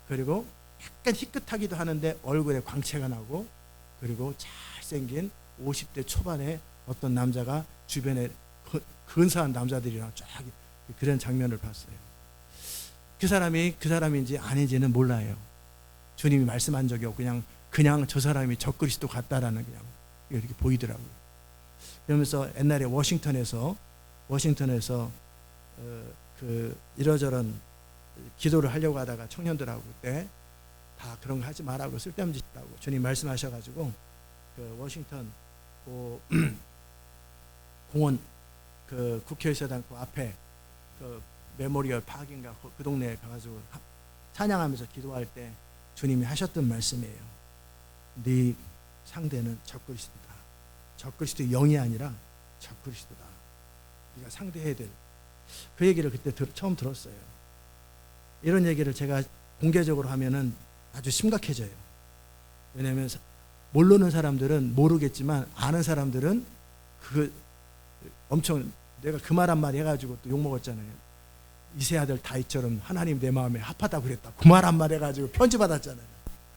그리고 약간 희끗하기도 하는데 얼굴에 광채가 나고 그리고 잘생긴 50대 초반의 어떤 남자가 주변에 근사한 남자들이랑 쫙 그런 장면을 봤어요. 그 사람인지 아닌지는 몰라요. 주님이 말씀한 적이 없고 그냥 저 사람이 적그리스도 같다라는 그냥 이렇게 보이더라고요. 그러면서 옛날에 워싱턴에서 그 이러저런 기도를 하려고 하다가 청년들하고 그때 다 그런 거 하지 말라고 쓸데없는 짓이라고 주님 말씀하셔가지고 그 워싱턴 그 공원 그 국회의사당 그 앞에 그 메모리얼 파크인가 그 동네에 가가지고 찬양하면서 기도할 때 주님이 하셨던 말씀이에요. 네 상대는 적그리스도다. 적그리스도 영이 아니라 적그리스도다. 네가 상대해야 될 그 얘기를 그때 처음 들었어요. 이런 얘기를 제가 공개적으로 하면은 아주 심각해져요. 왜냐하면 모르는 사람들은 모르겠지만 아는 사람들은 그 엄청 내가 그 말 한마디 해가지고 또 욕먹었잖아요. 이세 아들 다윗처럼 하나님 내 마음에 합하다고 그랬다. 그 말 한마디 해가지고 편지 받았잖아요.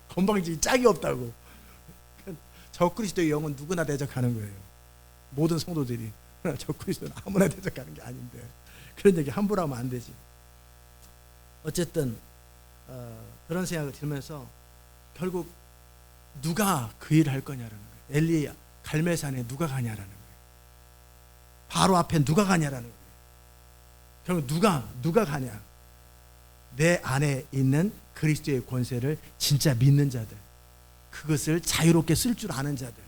건방지기 짝이 없다고. 적그리스도의 영은 누구나 대적하는 거예요. 모든 성도들이. 적그리스도는 아무나 대적하는 게 아닌데 그런 얘기 함부로 하면 안 되지. 어쨌든 그런 생각을 들면서 결국 누가 그 일을 할 거냐라는 거예요. 엘리 갈멜산에 누가 가냐라는 거예요. 바로 앞에 누가 가냐라는 거예요. 결국 누가 가냐. 내 안에 있는 그리스도의 권세를 진짜 믿는 자들, 그것을 자유롭게 쓸 줄 아는 자들,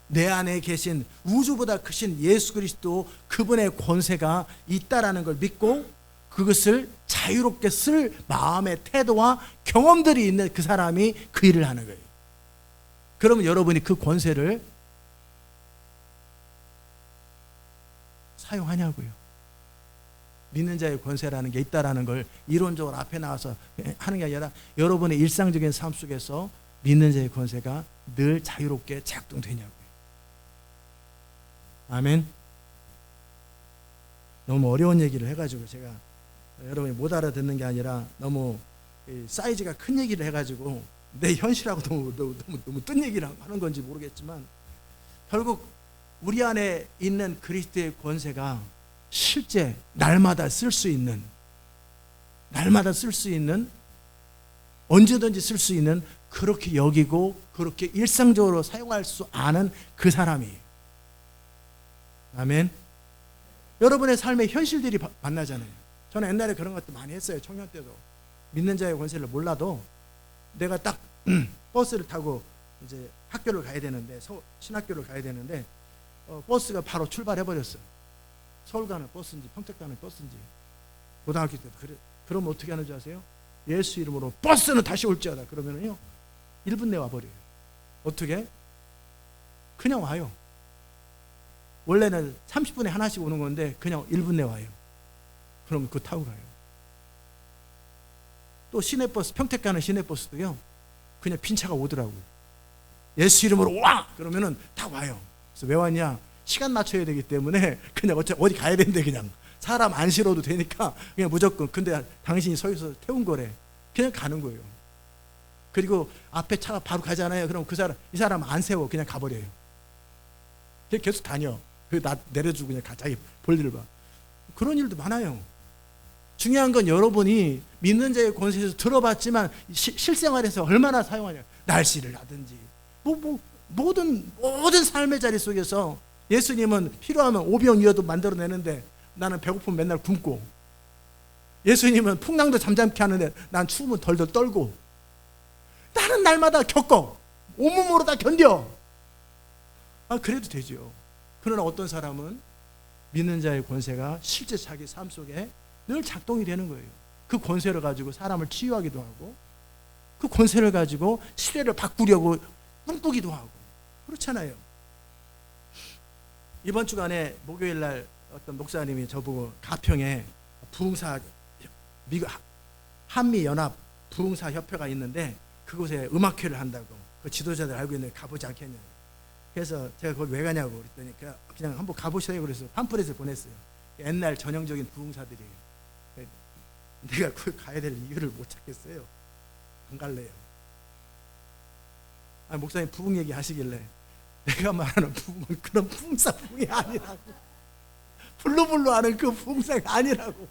내 안에 계신 우주보다 크신 예수 그리스도 그분의 권세가 있다라는 걸 믿고 그것을 자유롭게 쓸 마음의 태도와 경험들이 있는 그 사람이 그 일을 하는 거예요. 그러면 여러분이 그 권세를 사용하냐고요. 믿는 자의 권세라는 게 있다라는 걸 이론적으로 앞에 나와서 하는 게 아니라 여러분의 일상적인 삶 속에서 믿는 자의 권세가 늘 자유롭게 작동되냐고요. 아멘. 너무 어려운 얘기를 해가지고 제가 여러분이 못 알아듣는 게 아니라 너무 사이즈가 큰 얘기를 해가지고 내 현실하고 너무 뜬 얘기를 하는 건지 모르겠지만 결국 우리 안에 있는 그리스도의 권세가 실제 날마다 쓸 수 있는 언제든지 쓸 수 있는 그렇게 여기고 그렇게 일상적으로 사용할 수 아는 그 사람이. 아멘. 여러분의 삶의 현실들이 만나잖아요. 저는 옛날에 그런 것도 많이 했어요. 청년 때도 믿는 자의 권세를 몰라도 내가 딱 버스를 타고 이제 학교를 가야 되는데 신학교를 가야 되는데 버스가 바로 출발해 버렸어요. 서울 가는 버스인지 평택 가는 버스인지. 고등학교 때도 그래. 그러면 어떻게 하는 줄 아세요? 예수 이름으로 버스는 다시 올지어다 그러면은요 1분 내에 와버려요. 어떻게? 그냥 와요. 원래는 30분에 하나씩 오는 건데 그냥 1분 내에 와요. 그러면 그거 타고 가요. 또 시내버스, 평택 가는 시내버스도요 그냥 빈 차가 오더라고요. 예수 이름으로 와! 그러면은 다 와요. 그래서 왜 왔냐? 시간 맞춰야 되기 때문에 그냥 어디 가야 되는데 그냥 사람 안 실어도 되니까 그냥 무조건. 근데 당신이 서있어 태운 거래. 그냥 가는 거예요. 그리고 앞에 차가 바로 가잖아요. 그럼 이 사람 안 세워. 그냥 가버려요. 계속 다녀. 나 내려주고 그냥 자기 볼일을 봐. 그런 일도 많아요. 중요한 건 여러분이 믿는 자의 권세에서 들어봤지만 실생활에서 얼마나 사용하냐. 날씨를 하든지 모든 삶의 자리 속에서 예수님은 필요하면 오병이어도 만들어내는데 나는 배고프면 맨날 굶고, 예수님은 풍랑도 잠잠케 하는데 난 추우면 덜덜 떨고, 나는 날마다 겪어. 온몸으로 다 견뎌. 그래도 되죠. 그러나 어떤 사람은 믿는 자의 권세가 실제 자기 삶 속에 늘 작동이 되는 거예요. 그 권세를 가지고 사람을 치유하기도 하고, 그 권세를 가지고 시대를 바꾸려고 꿈꾸기도 하고 그렇잖아요. 이번 주간에 목요일 날 어떤 목사님이 저보고 가평에 미국 한미연합 부흥사협회가 있는데 그곳에 음악회를 한다고, 그 지도자들 알고 있는데 가보지 않겠냐. 그래서 제가 거기 왜 가냐고 그랬더니 그냥 한번 가보시라고 그래서 팜플렛을 보냈어요. 옛날 전형적인 부흥사들이에요. 내가 거기 가야 될 이유를 못 찾겠어요. 안 갈래요. 목사님 부흥 얘기 하시길래 내가 말하는 부흥은 그런 부흥사 부흥이 아니라고. 블루블루 하는 그 부흥사가 아니라고.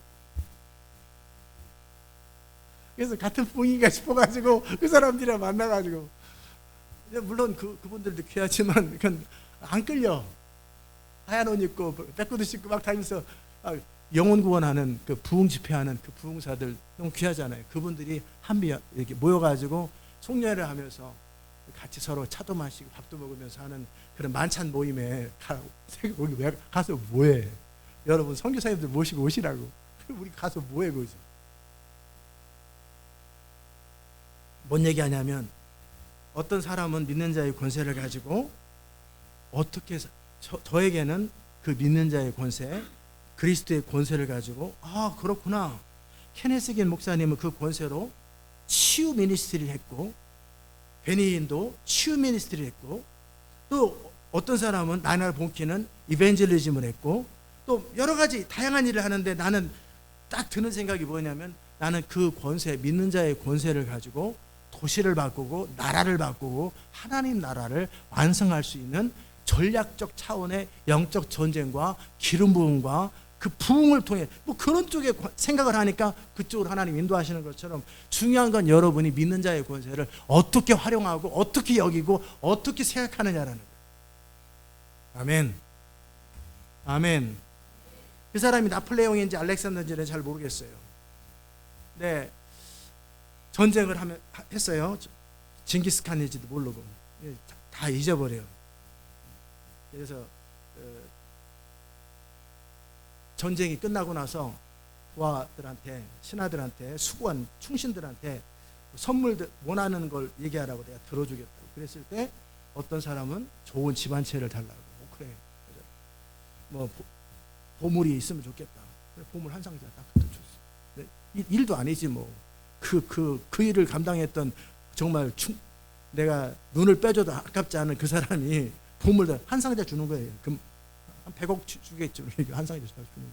그래서 같은 부흥인가 싶어가지고 그 사람들이랑 만나가지고, 물론 그분들도 귀하지만 그건 안 끌려. 하얀 옷 입고 백구두 신고 막 다니면서 영혼 구원하는 그 부흥 집회하는 그 부흥사들 너무 귀하잖아요. 그분들이 이렇게 모여가지고 송년회를 하면서 같이 서로 차도 마시고 밥도 먹으면서 하는 그런 만찬 모임에 거기 왜 가서 뭐해? 여러분 선교사님들 모시고 오시라고. 우리 가서 뭐해 거기서? 뭔 얘기하냐면, 어떤 사람은 믿는 자의 권세를 가지고 어떻게 저에게는 그 믿는 자의 권세, 그리스도의 권세를 가지고 그렇구나. 케네스 긴 목사님은 그 권세로 치유 미니스트리를 했고, 베니인도 치유 미니스트리를 했고, 또 어떤 사람은 나날 본키는 이벤젤리즘을 했고, 또 여러 가지 다양한 일을 하는데 나는 딱 드는 생각이 뭐냐면, 나는 그 권세, 믿는 자의 권세를 가지고 도시를 바꾸고 나라를 바꾸고 하나님 나라를 완성할 수 있는 전략적 차원의 영적 전쟁과 기름 부음과 그 부흥을 통해 뭐 그런 쪽에 생각을 하니까 그쪽으로 하나님 인도하시는 것처럼, 중요한 건 여러분이 믿는 자의 권세를 어떻게 활용하고 어떻게 여기고 어떻게 생각하느냐라는 거예요. 아멘. 아멘. 그 사람이 나폴레옹인지 알렉산더인지는 잘 모르겠어요. 네, 전쟁을 했어요. 징기스칸인지도 모르고 다 잊어버려요. 그래서 전쟁이 끝나고 나서 부하들한테, 신하들한테, 수고한 충신들한테 선물들 원하는 걸 얘기하라고 내가 들어주겠다고 그랬을 때, 어떤 사람은 좋은 집안채를 달라고. 그래, 뭐 보물이 있으면 좋겠다. 그래, 보물 한 상자 딱 줬어. 일도 아니지 뭐. 그 일을 감당했던, 정말 내가 눈을 빼줘도 아깝지 않은 그 사람이 보물을 한 상자 주는 거예요. 그럼 한 100억 주겠죠. 한 상자 주는 거예요.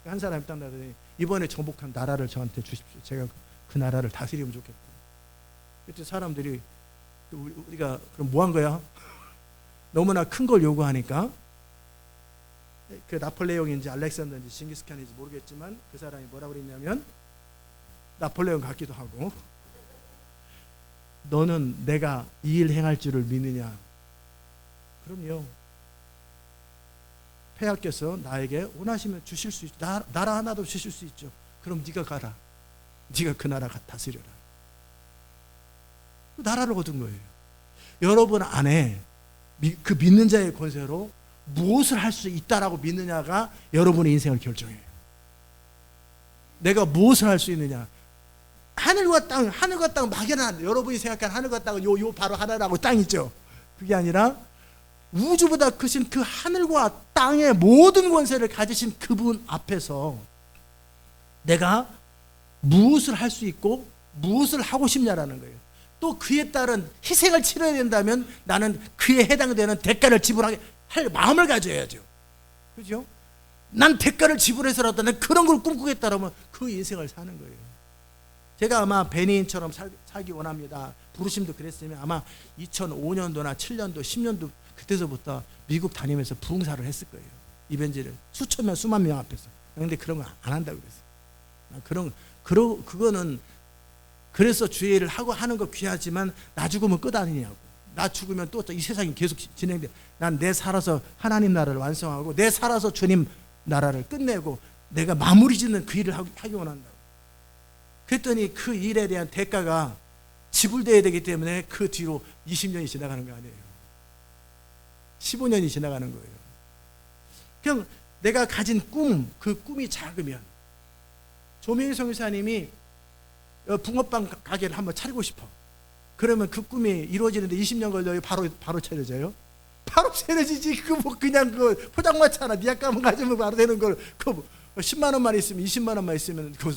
한 사람이 딱 나더니, 이번에 정복한 나라를 저한테 주십시오. 제가 그 나라를 다스리면 좋겠다. 그때 사람들이, 우리가 그럼 뭐 한 거야? 너무나 큰 걸 요구하니까, 그 나폴레옹인지 알렉산더인지 징기스칸인지 모르겠지만 그 사람이 뭐라고 그랬냐면, 나폴레옹 같기도 하고, 너는 내가 이 일 행할 줄을 믿느냐? 그럼요. 폐하께서 나에게 원하시면 주실 수 있죠. 나라 하나도 주실 수 있죠. 그럼 네가 가라. 네가 그 나라 다스려라. 그 나라를 얻은 거예요. 여러분 안에 그 믿는 자의 권세로 무엇을 할 수 있다라고 믿느냐가 여러분의 인생을 결정해요. 내가 무엇을 할 수 있느냐. 하늘과 땅 막연한, 여러분이 생각하는 하늘과 땅은 요 바로 하나라고 땅 있죠. 그게 아니라 우주보다 크신 그 하늘과 땅의 모든 권세를 가지신 그분 앞에서 내가 무엇을 할 수 있고 무엇을 하고 싶냐라는 거예요. 또 그에 따른 희생을 치러야 된다면 나는 그에 해당되는 대가를 지불할 마음을 가져야죠. 그죠? 난 대가를 지불해서라도 난 그런 걸 꿈꾸겠다라면 그 인생을 사는 거예요. 제가 아마 베니인처럼 살기 원합니다. 부르심도 그랬으면 아마 2005년도나 7년도, 10년도 그때서부터 미국 다니면서 부흥사를 했을 거예요. 이벤트를 수천 명, 수만 명 앞에서. 그런데 그런 거 안 한다고 그랬어요. 그거는 그래서 주의 일을 하고 하는 거 귀하지만 나 죽으면 끝 아니냐고. 나 죽으면 또 이 세상이 계속 진행돼. 난 내 살아서 하나님 나라를 완성하고 내 살아서 주님 나라를 끝내고 내가 마무리 짓는 그 일을 하기 원한다고. 그랬더니 그 일에 대한 대가가 지불돼야 되기 때문에 그 뒤로 20년이 지나가는 거 아니에요. 15년이 지나가는 거예요. 그냥 내가 가진 그 꿈이 작으면, 조명희 선교사님이 붕어빵 가게를 한번 차리고 싶어. 그러면 그 꿈이 이루어지는데 20년 걸려요? 바로 차려져요? 바로 차려지지. 그냥 포장마차 하나 니약감을 가지면 바로 되는 걸, 10만 원만 있으면, 20만 원만 있으면 그거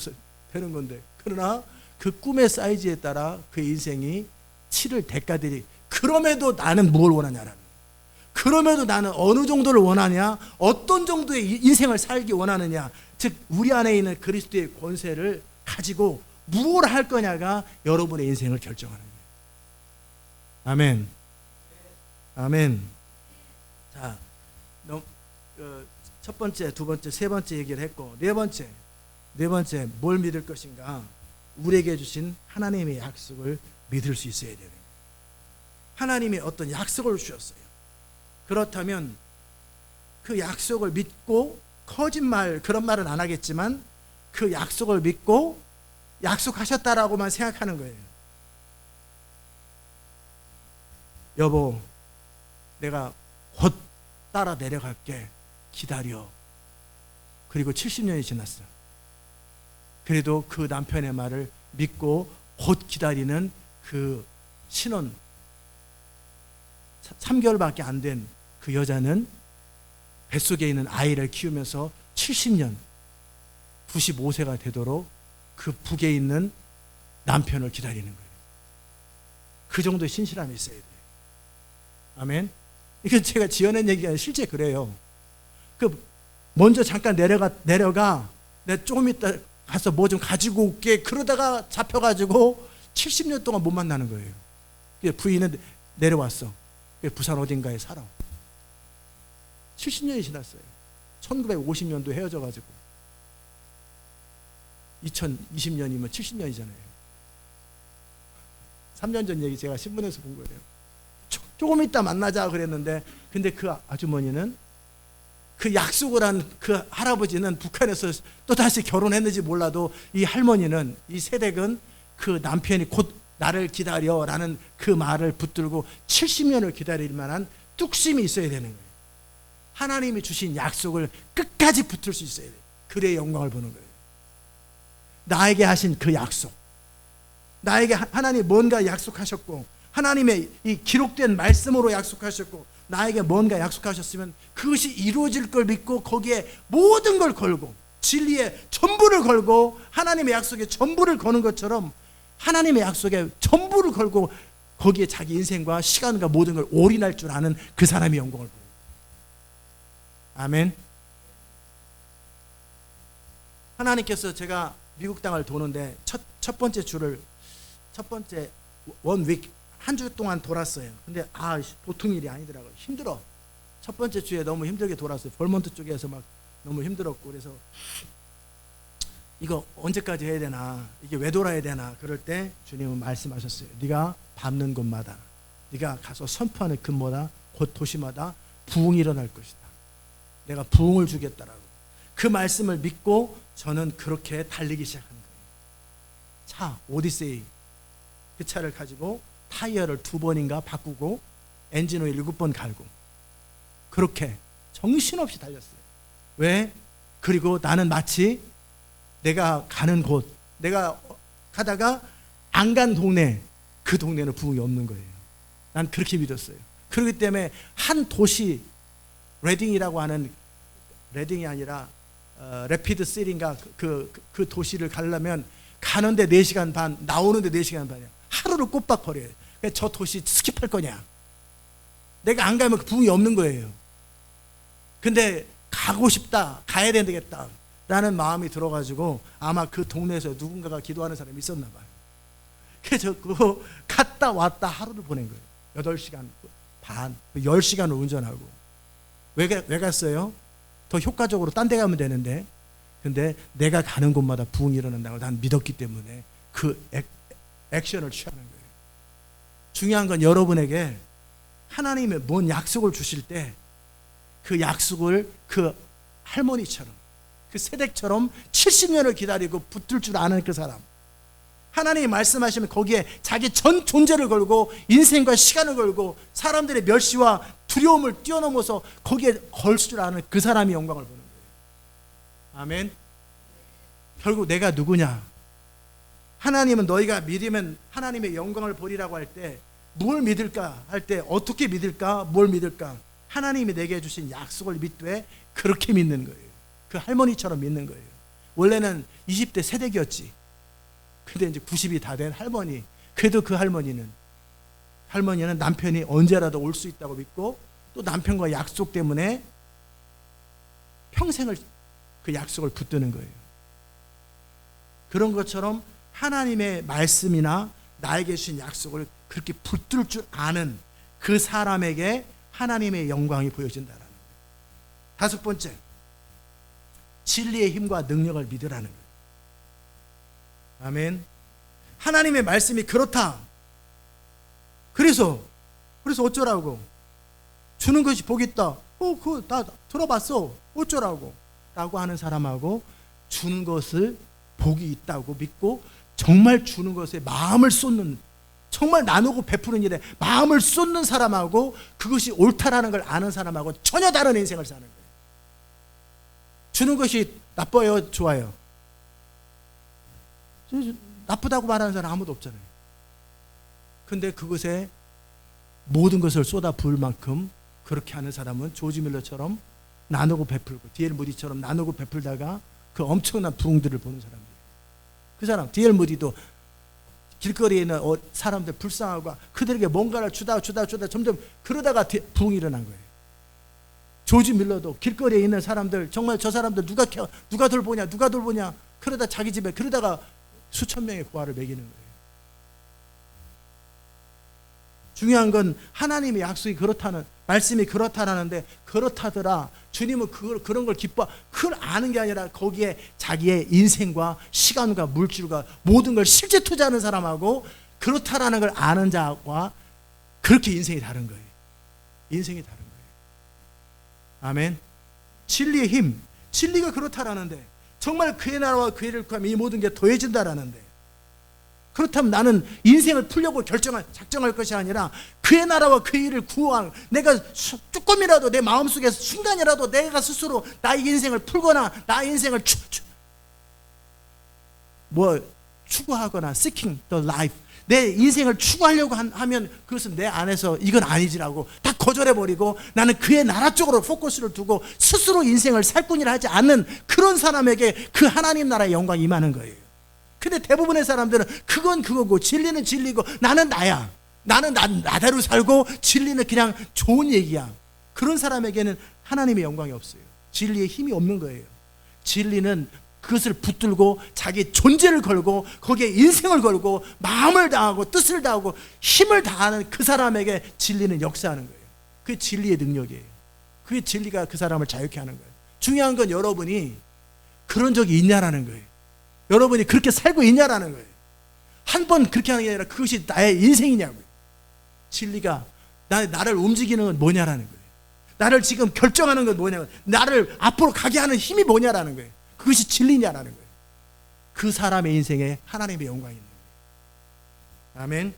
되는 건데. 그러나 그 꿈의 사이즈에 따라 그 인생이 치를 대가들이, 그럼에도 나는 뭘 원하냐라는, 그럼에도 나는 어느 정도를 원하냐, 어떤 정도의 인생을 살기 원하느냐, 즉 우리 안에 있는 그리스도의 권세를 가지고 무엇을 할 거냐가 여러분의 인생을 결정하는 거예요. 아멘. 아멘. 자, 첫 번째, 두 번째, 세 번째 얘기를 했고, 네 번째 뭘 믿을 것인가? 우리에게 주신 하나님의 약속을 믿을 수 있어야 되는 거예요. 하나님이 어떤 약속을 주셨어요. 그렇다면 그 약속을 믿고, 거짓말 그런 말은 안 하겠지만 그 약속을 믿고 약속하셨다라고만 생각하는 거예요. 여보, 내가 곧 따라 내려갈게. 기다려. 그리고 70년이 지났어. 그래도 그 남편의 말을 믿고 곧 기다리는 그 신혼 3개월밖에 안 된 그 여자는 뱃속에 있는 아이를 키우면서 70년 95세가 되도록 그 북에 있는 남편을 기다리는 거예요. 그 정도의 신실함이 있어야 돼요. 아멘. 이게 제가 지어낸 얘기가 아니라 실제 그래요. 먼저 잠깐 내려가 내가 조금 있다 가서 뭐 좀 가지고 올게. 그러다가 잡혀가지고 70년 동안 못 만나는 거예요. 부인은 내려왔어. 부산 어딘가에 살아. 70년이 지났어요. 1950년도 헤어져가지고 2020년이면 70년이잖아요. 3년 전 얘기 제가 신문에서 본 거예요. 조금 있다 만나자 그랬는데, 근데 그 아주머니는, 그 약속을 한 그 할아버지는 북한에서 또 다시 결혼했는지 몰라도 이 할머니는, 이 세댁은 그 남편이 곧 나를 기다려라는 그 말을 붙들고 70년을 기다릴 만한 뚝심이 있어야 되는 거예요. 하나님이 주신 약속을 끝까지 붙을 수 있어야 돼요. 그래야 영광을 보는 거예요. 나에게 하신 그 약속, 나에게 하나님 뭔가 약속하셨고, 하나님의 이 기록된 말씀으로 약속하셨고, 나에게 뭔가 약속하셨으면 그것이 이루어질 걸 믿고 거기에 모든 걸 걸고, 진리에 전부를 걸고, 하나님의 약속에 전부를 거는 것처럼 하나님의 약속에 전부를 걸고 거기에 자기 인생과 시간과 모든 걸 올인할 줄 아는 그 사람이 영광을 보는 거예요. 아멘. 하나님께서, 제가 미국 땅을 도는데 첫 번째 주를, 첫 번째 원윅 한 주 동안 돌았어요. 근데 보통 일이 아니더라고요. 힘들어. 첫 번째 주에 너무 힘들게 돌았어요. 벌몬트 쪽에서 막 너무 힘들었고, 그래서 이거 언제까지 해야 되나, 이게 왜 돌아야 되나, 그럴 때 주님은 말씀하셨어요. 네가 밟는 곳마다, 네가 가서 선포하는 곳마다, 곧 도시마다 부흥이 일어날 것이다. 내가 부흥을 주겠다라고. 그 말씀을 믿고 저는 그렇게 달리기 시작한 거예요. 차 오디세이, 그 차를 가지고 타이어를 2번인가 바꾸고 엔진 오일 7번 갈고, 그렇게 정신없이 달렸어요. 왜? 그리고 나는 마치 내가 가는 곳, 내가 가다가 안 간 동네, 그 동네는 부흥이 없는 거예요. 난 그렇게 믿었어요. 그렇기 때문에 한 도시, 레딩이라고 하는, 레딩이 아니라 래피드 시티인가, 그 도시를 가려면 가는데 4시간 반, 나오는데 4시간 반이야. 하루를 꼬박거려요. 저 도시 스킵할 거냐? 내가 안 가면 그 부흥이 없는 거예요. 근데 가고 싶다, 가야 되겠다 라는 마음이 들어가지고 아마 그 동네에서 누군가가 기도하는 사람이 있었나 봐요. 그래서 그거 갔다 왔다 하루를 보낸 거예요. 8시간 반, 10시간을 운전하고. 왜 갔어요? 더 효과적으로 딴 데 가면 되는데, 근데 내가 가는 곳마다 부흥이 일어난다고 난 믿었기 때문에 그 액션을 취하는 거예요. 중요한 건 여러분에게 하나님의 뭔 약속을 주실 때 그 약속을 그 할머니처럼, 그 세댁처럼 70년을 기다리고 붙들 줄 아는 그 사람, 하나님이 말씀하시면 거기에 자기 전 존재를 걸고 인생과 시간을 걸고 사람들의 멸시와 두려움을 뛰어넘어서 거기에 걸 줄 아는 그 사람이 영광을 보는 거예요. 아멘. 결국 내가 누구냐? 하나님은 너희가 믿으면 하나님의 영광을 보리라고 할 때 뭘 믿을까? 할 때 어떻게 믿을까? 뭘 믿을까? 하나님이 내게 주신 약속을 믿되 그렇게 믿는 거예요. 그 할머니처럼 믿는 거예요. 원래는 20대 세대기였지. 근데 이제 90이 다 된 할머니. 그래도 그 할머니는 남편이 언제라도 올 수 있다고 믿고, 또 남편과 약속 때문에 평생을 그 약속을 붙드는 거예요. 그런 것처럼 하나님의 말씀이나 나에게 주신 약속을 그렇게 붙들 줄 아는 그 사람에게 하나님의 영광이 보여진다라는 거예요. 5번째, 진리의 힘과 능력을 믿으라는 거예요. 아멘. 하나님의 말씀이 그렇다. 그래서 어쩌라고? 주는 것이 복이 있다. 그거 다 들어봤어. 어쩌라고? 라고 하는 사람하고, 주는 것을 복이 있다고 믿고 정말 주는 것에 마음을 쏟는, 정말 나누고 베푸는 일에 마음을 쏟는 사람하고, 그것이 옳다라는 걸 아는 사람하고 전혀 다른 인생을 사는 거예요. 주는 것이 나빠요? 좋아요? 나쁘다고 말하는 사람 아무도 없잖아요. 근데 그것에 모든 것을 쏟아 부을 만큼 그렇게 하는 사람은 조지 밀러처럼 나누고 베풀고, D.L. 무디처럼 나누고 베풀다가 그 엄청난 부흥들을 보는 사람이에요. 그 사람 D.L. 무디도 길거리에 있는 사람들 불쌍하고 그들에게 뭔가를 주다 점점 그러다가 부흥이 일어난 거예요. 조지 밀러도 길거리에 있는 사람들, 정말 저 사람들 누가 돌보냐 그러다 자기 집에 그러다가 수천 명의 부활을 먹이는 거예요. 중요한 건 하나님의 약속이 그렇다는, 말씀이 그렇다라는데, 그렇다더라, 주님은 그런 걸 그걸 아는 게 아니라 거기에 자기의 인생과 시간과 물질과 모든 걸 실제 투자하는 사람하고 그렇다라는 걸 아는 자와 그렇게 인생이 다른 거예요. 인생이 다른 거예요. 아멘. 진리의 힘, 진리가 그렇다라는데, 정말 그의 나라와 그의 일을 구하면 이 모든 게 더해진다라는데, 그렇다면 나는 인생을 풀려고 작정할 것이 아니라 그의 나라와 그의 일을 구할, 내가 조금이라도 내 마음속에서 순간이라도 내가 스스로 나의 인생을 풀거나 나의 인생을 추구하거나 seeking the life, 내 인생을 추구하려고 하면 그것은 내 안에서 이건 아니지라고 다 거절해버리고 나는 그의 나라 쪽으로 포커스를 두고 스스로 인생을 살뿐이라 하지 않는 그런 사람에게 그 하나님 나라의 영광이 임하는 거예요. 근데 대부분의 사람들은 그건 그거고 진리는 진리고 나는 나야, 나는 나대로 살고 진리는 그냥 좋은 얘기야. 그런 사람에게는 하나님의 영광이 없어요. 진리의 힘이 없는 거예요. 진리는 그것을 붙들고 자기 존재를 걸고 거기에 인생을 걸고 마음을 다하고 뜻을 다하고 힘을 다하는 그 사람에게 진리는 역사하는 거예요. 그게 진리의 능력이에요. 그게 진리가 그 사람을 자유케 하는 거예요. 중요한 건 여러분이 그런 적이 있냐라는 거예요. 여러분이 그렇게 살고 있냐라는 거예요. 한 번 그렇게 하는 게 아니라 그것이 나의 인생이냐고요. 진리가 나를 움직이는 건 뭐냐라는 거예요. 나를 지금 결정하는 건 뭐냐고, 나를 앞으로 가게 하는 힘이 뭐냐라는 거예요. 그것이 진리냐라는 거예요. 그 사람의 인생에 하나님의 영광이 있는 거예요. 아멘.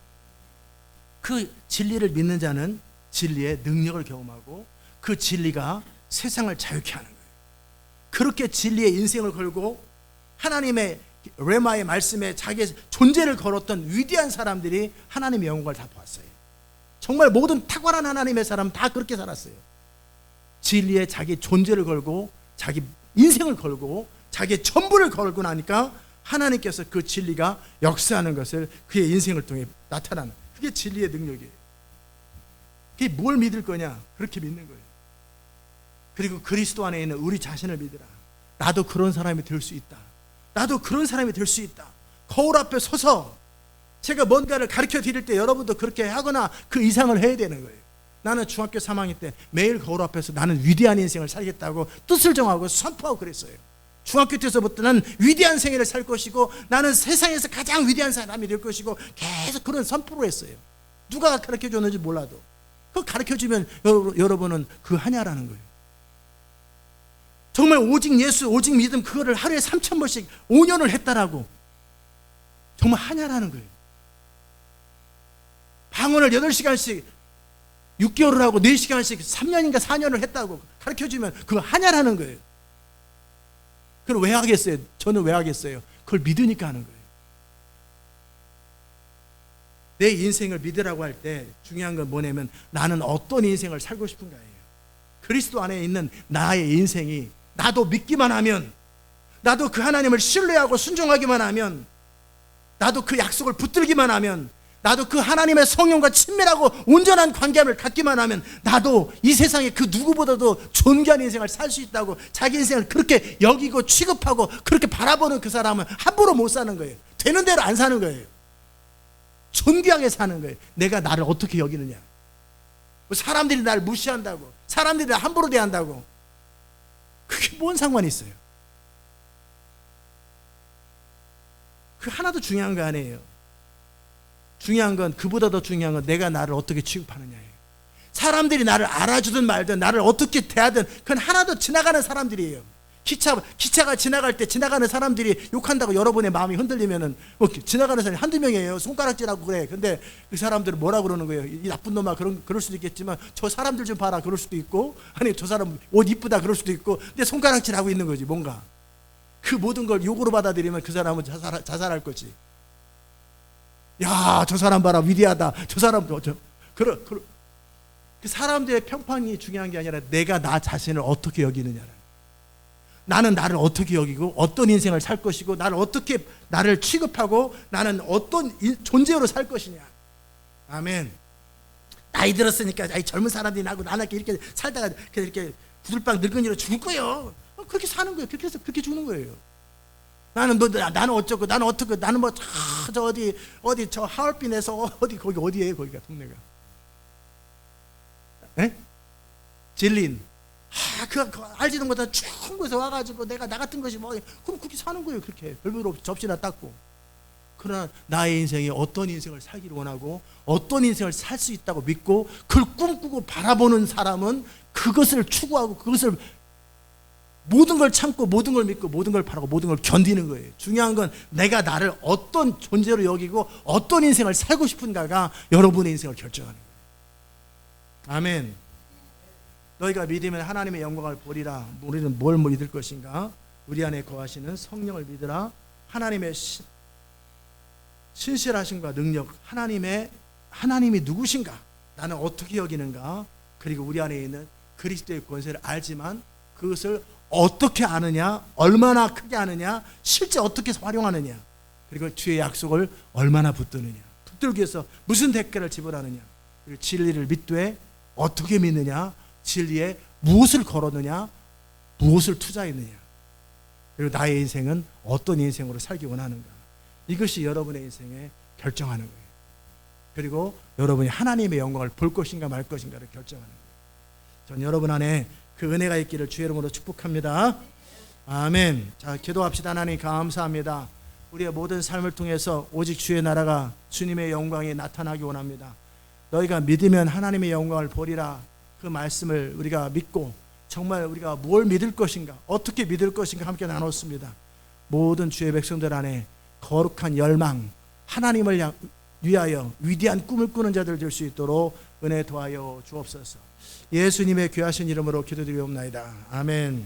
그 진리를 믿는 자는 진리의 능력을 경험하고 그 진리가 세상을 자유케 하는 거예요. 그렇게 진리의 인생을 걸고 하나님의 레마의 말씀에 자기의 존재를 걸었던 위대한 사람들이 하나님의 영광을 다 보았어요. 정말 모든 탁월한 하나님의 사람 다 그렇게 살았어요. 진리에 자기 존재를 걸고 자기 인생을 걸고 자기의 전부를 걸고 나니까 하나님께서 그 진리가 역사하는 것을 그의 인생을 통해 나타나는, 그게 진리의 능력이에요. 그게 뭘 믿을 거냐? 그렇게 믿는 거예요. 그리고 그리스도 안에 있는 우리 자신을 믿으라. 나도 그런 사람이 될 수 있다. 나도 그런 사람이 될 수 있다. 거울 앞에 서서 제가 뭔가를 가르쳐 드릴 때 여러분도 그렇게 하거나 그 이상을 해야 되는 거예요. 나는 중학교 3학년 때 매일 거울 앞에서 나는 위대한 인생을 살겠다고 뜻을 정하고 선포하고 그랬어요. 중학교 때서부터 나는 위대한 생애를 살 것이고 나는 세상에서 가장 위대한 사람이 될 것이고 계속 그런 선포를 했어요. 누가 가르쳐 줬는지 몰라도 그거 가르쳐 주면 여러분은 그거 하냐라는 거예요. 정말 오직 예수, 오직 믿음, 그거를 하루에 3,000번씩 5년을 했다라고 정말 하냐라는 거예요. 방언을 8시간씩 6개월을 하고 4시간씩 3년인가 4년을 했다고 가르쳐주면 그거 하냐라는 거예요. 그걸 왜 하겠어요? 저는 왜 하겠어요? 그걸 믿으니까 하는 거예요. 내 인생을 믿으라고 할 때 중요한 건 뭐냐면 나는 어떤 인생을 살고 싶은가예요. 그리스도 안에 있는 나의 인생이 나도 믿기만 하면, 나도 그 하나님을 신뢰하고 순종하기만 하면, 나도 그 약속을 붙들기만 하면, 나도 그 하나님의 성령과 친밀하고 온전한 관계를 갖기만 하면 나도 이 세상에 그 누구보다도 존귀한 인생을 살 수 있다고 자기 인생을 그렇게 여기고 취급하고 그렇게 바라보는 그 사람은 함부로 못 사는 거예요. 되는 대로 안 사는 거예요. 존귀하게 사는 거예요. 내가 나를 어떻게 여기느냐, 사람들이 나를 무시한다고, 사람들이 나를 함부로 대한다고, 그게 뭔 상관이 있어요? 그 하나도 중요한 거 아니에요. 중요한 건, 그보다 더 중요한 건 내가 나를 어떻게 취급하느냐예요. 사람들이 나를 알아주든 말든 나를 어떻게 대하든 그건 하나도 지나가는 사람들이에요. 기차가 지나갈 때 지나가는 사람들이 욕한다고 여러분의 마음이 흔들리면은 지나가는 사람이 한두 명이에요. 손가락질하고 그래. 근데 그 사람들은 뭐라 그러는 거예요? 이 나쁜 놈아, 그럴 수도 있겠지만 저 사람들 좀 봐라 그럴 수도 있고, 아니 저 사람 옷 이쁘다 그럴 수도 있고, 근데 손가락질하고 있는 거지. 뭔가 그 모든 걸 욕으로 받아들이면 그 사람은 자살할 거지. 야, 저 사람 봐라 위대하다. 저 사람 그 사람들의 평판이 중요한 게 아니라 내가 나 자신을 어떻게 여기느냐라. 나는 나를 어떻게 여기고 어떤 인생을 살 것이고 나를 어떻게 나를 취급하고 나는 어떤 존재로 살 것이냐. 아멘. 나이 들었으니까 젊은 사람들이 나고 나는 이렇게 살다가 이렇게 구들방 늙은이로 죽을 거예요. 그렇게 사는 거예요. 그렇게 해서 그렇게 죽는 거예요. 나는 어쩌고 나는 어떻게 나는 뭐 저 어디 저 하얼빈에서 거기 어디예요? 거기가 동네가. 에? 진린. 그 알지도 못한 추운 곳에 와가지고 내가 나 같은 것이 뭐 그럼 그렇게 사는 거예요. 그렇게 별별 없이 접시나 닦고. 그러나 나의 인생이 어떤 인생을 살기를 원하고 어떤 인생을 살 수 있다고 믿고 그걸 꿈꾸고 바라보는 사람은 그것을 추구하고 그것을 모든 걸 참고 모든 걸 믿고 모든 걸 바라고 모든 걸 견디는 거예요. 중요한 건 내가 나를 어떤 존재로 여기고 어떤 인생을 살고 싶은가가 여러분의 인생을 결정하는 거예요. 아멘. 너희가 믿으면 하나님의 영광을 보리라. 우리는 뭘 믿을 것인가? 우리 안에 거하시는 성령을 믿으라. 하나님의 신실하심과 능력, 하나님이 누구신가? 나는 어떻게 여기는가? 그리고 우리 안에 있는 그리스도의 권세를 알지만 그것을 어떻게 아느냐? 얼마나 크게 아느냐? 실제 어떻게 활용하느냐? 그리고 주의 약속을 얼마나 붙드느냐? 붙들기 위해서 무슨 대가를 지불하느냐? 그리고 진리를 믿되 어떻게 믿느냐? 진리에 무엇을 걸었느냐? 무엇을 투자했느냐? 그리고 나의 인생은 어떤 인생으로 살기 원하는가? 이것이 여러분의 인생에 결정하는 거예요. 그리고 여러분이 하나님의 영광을 볼 것인가 말 것인가를 결정하는 거예요. 전 여러분 안에 그 은혜가 있기를 주의 이름으로 축복합니다. 아멘. 자, 기도합시다. 하나님 감사합니다. 우리의 모든 삶을 통해서 오직 주의 나라가 주님의 영광이 나타나기 원합니다. 너희가 믿으면 하나님의 영광을 보리라. 그 말씀을 우리가 믿고 정말 우리가 뭘 믿을 것인가 어떻게 믿을 것인가 함께 나눴습니다. 모든 주의 백성들 안에 거룩한 열망 하나님을 위하여 위대한 꿈을 꾸는 자들 될 수 있도록 은혜 도하여 주옵소서. 예수님의 귀하신 이름으로 기도드리옵나이다. 아멘.